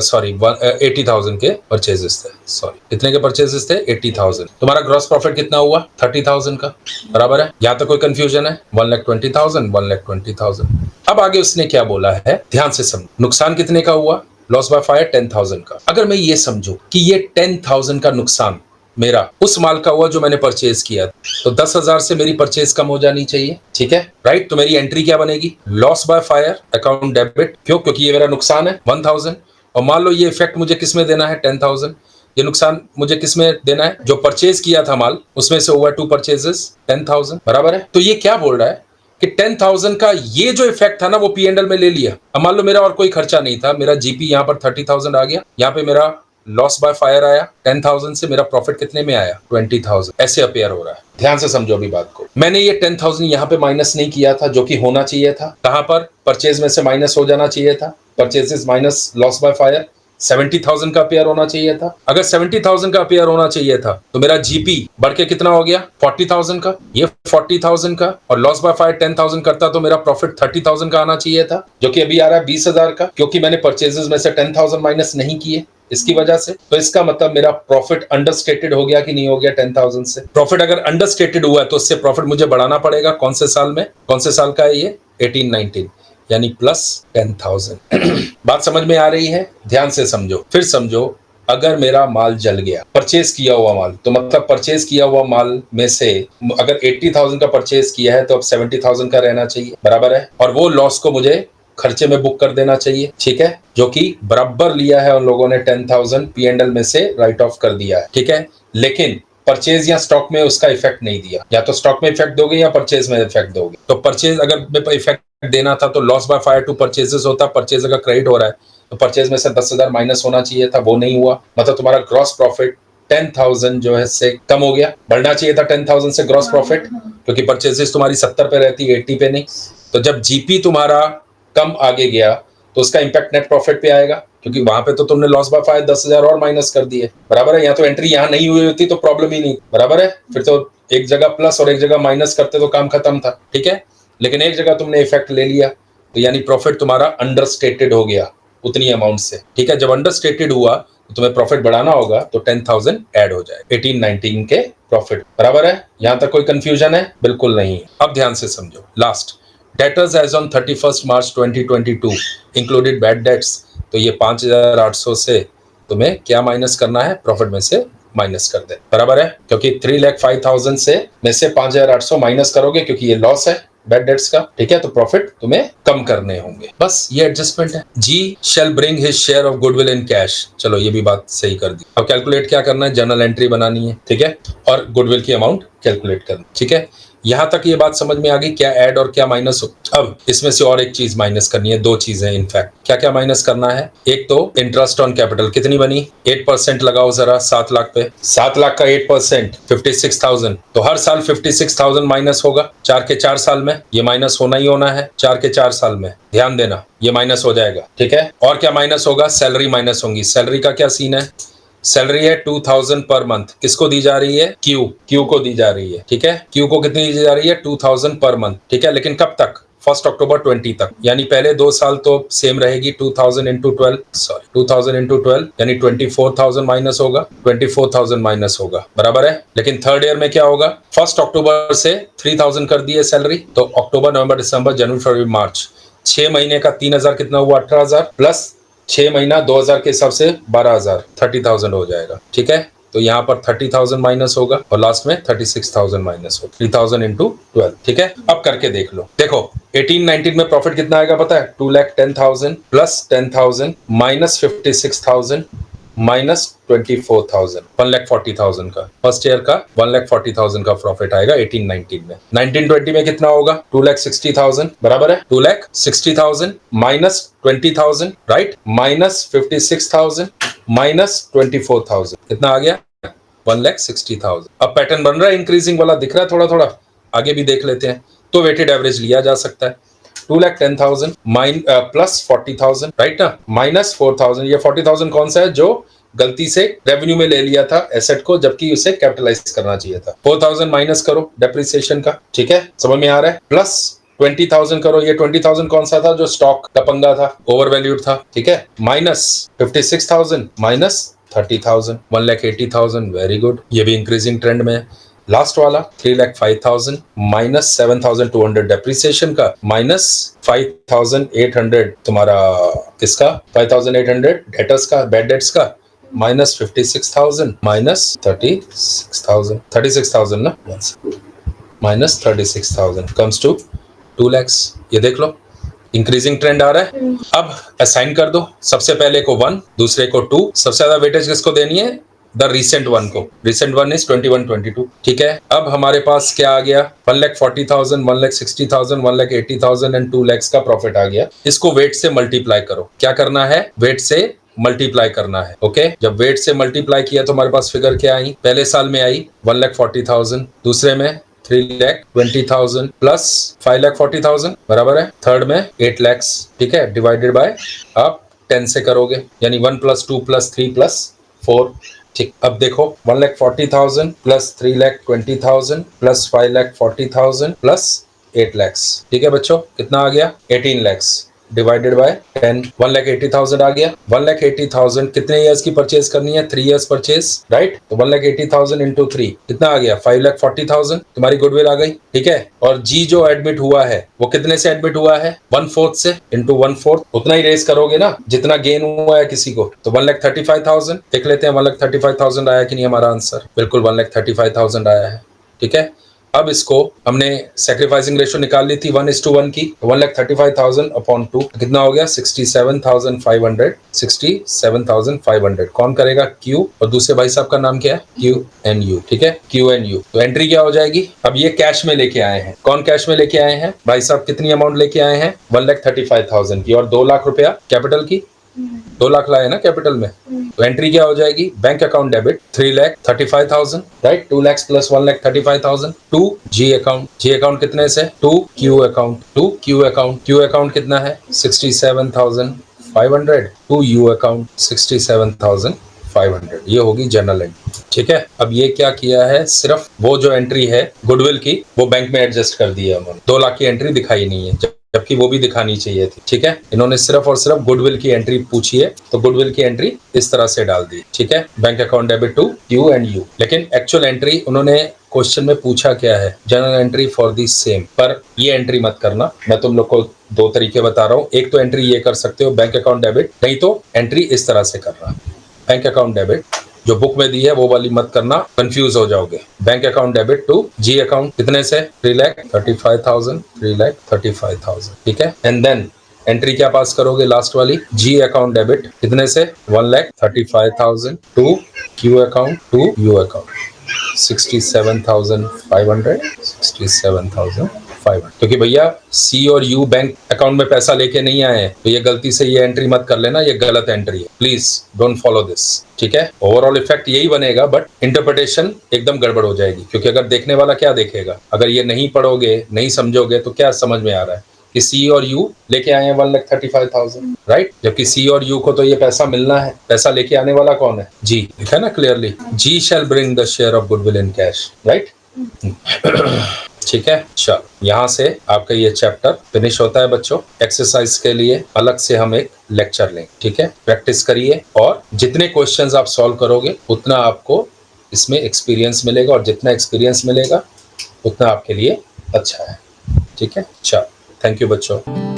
सॉरी 80,000 के परचेजेस थे। सॉरी, कितने के परचेजेस थे? 80,000। तुम्हारा ग्रॉस प्रॉफिट कितना हुआ? 30,000 का, बराबर है। यहां तक कोई कंफ्यूजन है? 1,20,000, 1,20,000। अब आगे उसने क्या बोला है, ध्यान से समझो। नुकसान कितने का हुआ? लॉस बाय फायर 10,000 का। अगर मैं ये समझू कि ये 10,000 का नुकसान मेरा उस माल का हुआ जो मैंने परचेज किया, तो 10,000 से मेरी परचेज कम हो जानी चाहिए। ठीक है, राइट। तो मेरी एंट्री क्या बनेगी? Loss by fire account debit. क्यों? क्योंकि ये मेरा नुकसान है 1,000, और मान लो ये इफेक्ट मुझे किस में देना है? 10,000। ये नुकसान मुझे किस में देना है? जो परचेज किया था माल, उसमें से ओवर 2 परचेजेस 10,000, बराबर है। तो ये क्या बोल रहा है कि 10,000 का ये जो इफेक्ट था ना, वो P&L में ले लिया। अब मान लो मेरा और कोई खर्चा नहीं था, मेरा जीपी यहाँ पर 30,000 आ गया, यहाँ पे मेरा लॉस बाय फायर आया 10,000 से, मेरा प्रॉफिट कितने में आया? 20,000। ऐसे अपेयर हो रहा है। ध्यान से समझो अभी बात को। मैंने ये 10,000 यहाँ पे माइनस नहीं किया था, जो कि होना चाहिए था। कहां पर? परचेज में से माइनस हो जाना चाहिए था। Purchases minus loss by fire 70,000 का अपेयर होना चाहिए था। अगर 70,000 का अपेयर होना चाहिए था, तो मेरा जीपी बढ़ के कितना हो गया? 40,000 का। ये 40,000 का, और लॉस बाय फायर 10,000 करता तो मेरा प्रॉफिट 30,000 का आना चाहिए था, जो कि अभी आ रहा है 20,000 का, क्योंकि मैंने परचेजेस में से 10,000 माइनस नहीं किए इसकी वजह से। तो इसका मतलब मेरा प्रॉफिट अंडरस्टेटेड हो गया कि नहीं हो गया? 10,000 से प्रॉफिट अगर अंडरस्टेटेड हुआ है, तो उससे प्रॉफिट मुझे बढ़ाना पड़ेगा। कौन से साल में? कौन से साल का है ये? 18-19, यानी प्लस 10,000। बात समझ में आ रही है? ध्यान से समझो, फिर समझो। अगर मेरा माल जल गया, परचेज किया हुआ माल, तो मतलब परचेज किया हुआ माल में से अगर 80,000 का परचेज किया है, तो अब 70,000 का रहना चाहिए, बराबर है। और वो लॉस को मुझे खर्चे में बुक कर देना चाहिए। ठीक है, जो कि बराबर लिया है उन लोगों ने, 10,000 P&L में से राइट ऑफ कर दिया है। ठीक है, लेकिन परचेज या स्टॉक में उसका इफेक्ट नहीं दिया। या तो स्टॉक में इफेक्ट दोगे या परचेज में इफेक्ट दोगे। तो परचेज अगर इफेक्ट देना था, तो लॉस बाय फायर 2 परचेजेस होता। परचेज अगर क्रेडिट हो रहा है, तो परचेज में से 10,000 माइनस होना चाहिए था, वो नहीं हुआ। मतलब तुम्हारा ग्रॉस प्रॉफिट 10,000 जो है से कम हो गया। बढ़ना चाहिए था 10,000 से ग्रॉस प्रॉफिट, क्योंकि परचेजेस तुम्हारी 70 पे रहती है, 80 पे नहीं। तो जब जीपी तुम्हारा कम आगे गया तो उसका इंपैक्ट नेट प्रॉफिट पे आएगा, क्योंकि वहां पे तो तुमने लॉस बाय फायर 10,000 और माइनस कर दिए, बराबर है। यहाँ तो एंट्री यहाँ नहीं हुई होती तो प्रॉब्लम ही नहीं, बराबर है। फिर तो एक जगह प्लस और एक जगह माइनस करते तो काम खत्म था, ठीक है। लेकिन एक जगह तुमने इफेक्ट ले लिया, तो यानी प्रॉफिट तुम्हारा अंडरस्टेटेड हो गया उतनी अमाउंट से, ठीक है। जब अंडरस्टेटेड हुआ तो तुम्हें प्रॉफिट बढ़ाना होगा, तो 10,000 ऐड हो जाए 18-19 के प्रॉफिट, बराबर है। यहां तक कोई कंफ्यूजन है? बिल्कुल नहीं। अब ध्यान से समझो। Last, debtors as on 31 March 2022 included bad debts. तो ये 5,800 से तुम्हें क्या माइनस करना है? प्रॉफिट में से माइनस कर दे, बराबर है। क्योंकि 3,05,000 से में से 5,800 माइनस करोगे, क्योंकि ये लॉस है बैड डेट्स का, ठीक है। तो प्रॉफिट तुम्हें कम करने होंगे, बस ये एडजस्टमेंट है। G shall bring his share of goodwill in cash. चलो ये भी बात सही कर दी। अब कैलकुलेट क्या करना है? जर्नल एंट्री बनानी है, ठीक है, और गुडविल की अमाउंट कैलकुलेट करनी, ठीक है। यहां तक ये बात समझ में आ गई, क्या ऐड और क्या माइनस हो। अब इसमें से और एक चीज माइनस करनी है, दो चीजें इनफैक्ट। क्या क्या माइनस करना है? एक तो इंटरेस्ट ऑन कैपिटल कितनी बनी? 8% लगाओ जरा 7 लाख पे। 7 लाख का 8% 56,000। तो हर साल 56,000 माइनस होगा 4 के 4 साल में। ये माइनस होना ही होना है 4 के 4 साल में, ध्यान देना, ये माइनस हो जाएगा, ठीक है। और क्या माइनस होगा? सैलरी माइनस होंगी। सैलरी का क्या सीन है? सैलरी है 2,000 पर मंथ। किसको दी जा रही है? क्यू को दी जा रही है, ठीक है। क्यू को कितनी दी जा रही है? 2,000 पर मंथ, ठीक है। लेकिन कब तक? 1 अक्टूबर 20 तक, यानी पहले 2 साल तो सेम रहेगी। 2,000 इंटू 12, सॉरी 2,000 इंटू 12 यानी 24,000 माइनस होगा, 24,000 माइनस होगा, बराबर है। लेकिन थर्ड ईयर में क्या होगा? 1 अक्टूबर से 3,000 कर दिए सैलरी, तो अक्टूबर, नवंबर, दिसंबर, जनवरी, फरवरी, मार्च, 6 महीने का 3,000 कितना हुआ? 18,000 प्लस 6 महीना 2,000 के हिसाब से 12,000, 30,000 हो जाएगा, ठीक है। तो यहाँ पर 30,000 माइनस होगा और लास्ट में 36,000 माइनस होगा, 3,000 इंटू 12, ठीक है। अब करके देख लो। देखो 18-19 में प्रॉफिट कितना आएगा पता है? 2,10,000 प्लस 10,000 माइनस 56,000 माइनस 24,000, 1,40,000 का फर्स्ट ईयर का 1,40,000 का प्रॉफिट आएगा 18-19 में। 19-20 में कितना होगा? 2,60,000, बराबर है। 2,60,000 माइनस 20,000, राइट, माइनस 56,000 माइनस 24,000, कितना आ गया? 1,60,000। अब पैटर्न बन रहा है, इंक्रीजिंग वाला दिख रहा है थोड़ा थोड़ा, आगे भी देख लेते हैं। तो वेटेड एवरेज लिया जा सकता है 2,10,000 प्लस 40,000, राइट ना, माइनस 4,000। ये 40,000 कौन सा है? जो गलती से रेवेन्यू में ले लिया था एसेट को, जबकि उसे कैपिटलाइज करना चाहिए था। 4,000 माइनस करो डेप्रिसिएशन का, ठीक है, समझ में आ रहा है। प्लस 20,000 करो। ये 20,000 कौन सा था? जो स्टॉक का पंगा था, ओवर वैल्यूड था, ठीक है। Minus 56,000 minus 30,000, 1,80,000, very good. ये भी इंक्रीजिंग ट्रेंड में है। लास्ट वाला 3,05,000 माइनस 7,200 डेप्रिसिएशन का, माइनस 5,800 तुम्हारा किसका? 5,800 डेटर्स का, बैड डेट्स का, माइनस 56,000 माइनस 36,000 ना, माइनस 36,000 कम्स टू 2 lakhs। ये देख लो इंक्रीजिंग ट्रेंड आ रहा है। अब असाइन कर दो, सबसे पहले को 1, दूसरे को 2। सबसे ज्यादा वेटेज किसको देनी है? द रिसेंट वन को। रिसेंट वन इज 21-22, ठीक है। अब हमारे पास क्या आ गया? 1,40,000, 1,60,000, 1,80,000 एंड 2 lakhs का प्रॉफिट आ गया। इसको वेट से मल्टीप्लाई करो। क्या करना है? वेट से मल्टीप्लाई करना है, ओके। जब वेट से मल्टीप्लाई किया तो हमारे पास फिगर क्या आई? पहले साल में आई 1,40,000, दूसरे में 3,20,000 प्लस 5,40,000, बराबर है। थर्ड में 8 lakhs, ठीक है, डिवाइडेड बाय आप 10 से करोगे, यानी 1 + 2 + 3 + 4, ठीक। अब देखो 1,40,000 प्लस 3,20,000 प्लस 5,40,000 प्लस 8 lakhs, ठीक है बच्चों, कितना आ गया? 18 lakhs डिवाइडेड बाय 10, 1,80,000 आ गया। 1,80,000 कितने ईयर्स की परचेज करनी है? 3 years परचेज, राइट। तो 1,80,000 इंटू 3 कितना आ गया? 5,40,000, तुम्हारी गुडविल आ गई, ठीक है। और जी जो एडमिट हुआ है वो कितने से एडमिट हुआ है? 1/4 से, इंटू 1/4, उतना ही रेस करोगे ना जितना गेन हुआ है किसी को। तो 1,35,000 देख लेते हैं, 1,35,000 आया कि नहीं हमारा आंसर? बिल्कुल 1,35,000 आया है, ठीक है। अब इसको हमने सैक्रिफाइसिंग रेशियो निकाल ली थी 1:1 की। 1,35,000 अपॉन 2 कितना हो गया? 67,500, 67,500। कौन करेगा? क्यू। और दूसरे भाई साहब का नाम क्या है? QNU, ठीक है, QNU। तो एंट्री क्या हो जाएगी? अब ये कैश में लेके आए हैं। कौन कैश में लेके आए हैं? भाई साहब कितनी अमाउंट लेके आए हैं? 1,35,000 की और 2 लाख रुपया कैपिटल की, 2 लाख लाए ना कैपिटल में, तो एंट्री क्या हो जाएगी, bank account debit 3,35,000, right. 2 lakh plus 1,35,000 to G account. G account कितने से, to Q account. To Q account, Q account कितना है 67,500 टू यू अकाउंट 67,500। ये होगी जनरल एंट्री, ठीक है। अब ये क्या किया है, सिर्फ वो जो एंट्री है गुडविल की वो बैंक में एडजस्ट कर दी है उन्होंने। 2 लाख की एंट्री दिखाई नहीं है, जबकि वो भी दिखानी चाहिए थी, ठीक है। इन्होंने सिर्फ और सिर्फ गुडविल की एंट्री पूछी है, तो गुडविल की एंट्री इस तरह से डाल दी, ठीक है। Bank account debit to U and U. लेकिन एक्चुअल एंट्री उन्होंने क्वेश्चन में पूछा क्या है, general entry for the same. पर ये एंट्री मत करना, मैं तुम लोग को 2 तरीके बता रहा हूँ। एक तो एंट्री ये कर सकते हो, बैंक अकाउंट डेबिट, नहीं तो एंट्री इस तरह से करना, बैंक अकाउंट डेबिट जो बुक में दी है वो वाली मत करना, कंफ्यूज हो जाओगे। Bank account debit to G account कितने से, 3,35,000, ठीक है। एंड देन एंट्री क्या पास करोगे, लास्ट वाली जी अकाउंट डेबिट कितने से, 1,35,000 to Q account to U account 67,500। क्योंकि भैया सी और यू बैंक अकाउंट में पैसा लेके नहीं आए हैं, तो ये गलती से ये एंट्री मत कर लेना, ये गलत एंट्री है, प्लीज डोंट फॉलो दिस, ठीक है। ओवरऑल इफेक्ट यही बनेगा, बट इंटरप्रिटेशन एकदम गड़बड़ हो जाएगी। क्योंकि अगर देखने वाला क्या देखेगा, अगर ये नहीं पढ़ोगे नहीं समझोगे तो क्या समझ में आ रहा है कि सी और यू लेके आए हैं 1,35,000, राइट। जबकि सी और यू को तो ये पैसा मिलना है, पैसा लेके आने वाला कौन है, जी। लिखा है ना clearly, G shall bring the share of goodwill in cash, right. ठीक है, चलो यहाँ से आपका ये चैप्टर फिनिश होता है बच्चों। एक्सरसाइज के लिए अलग से हम एक लेक्चर लेंगे, ठीक है। प्रैक्टिस करिए और जितने क्वेश्चंस आप सॉल्व करोगे उतना आपको इसमें एक्सपीरियंस मिलेगा, और जितना एक्सपीरियंस मिलेगा उतना आपके लिए अच्छा है, ठीक है। चलो, थैंक यू बच्चों।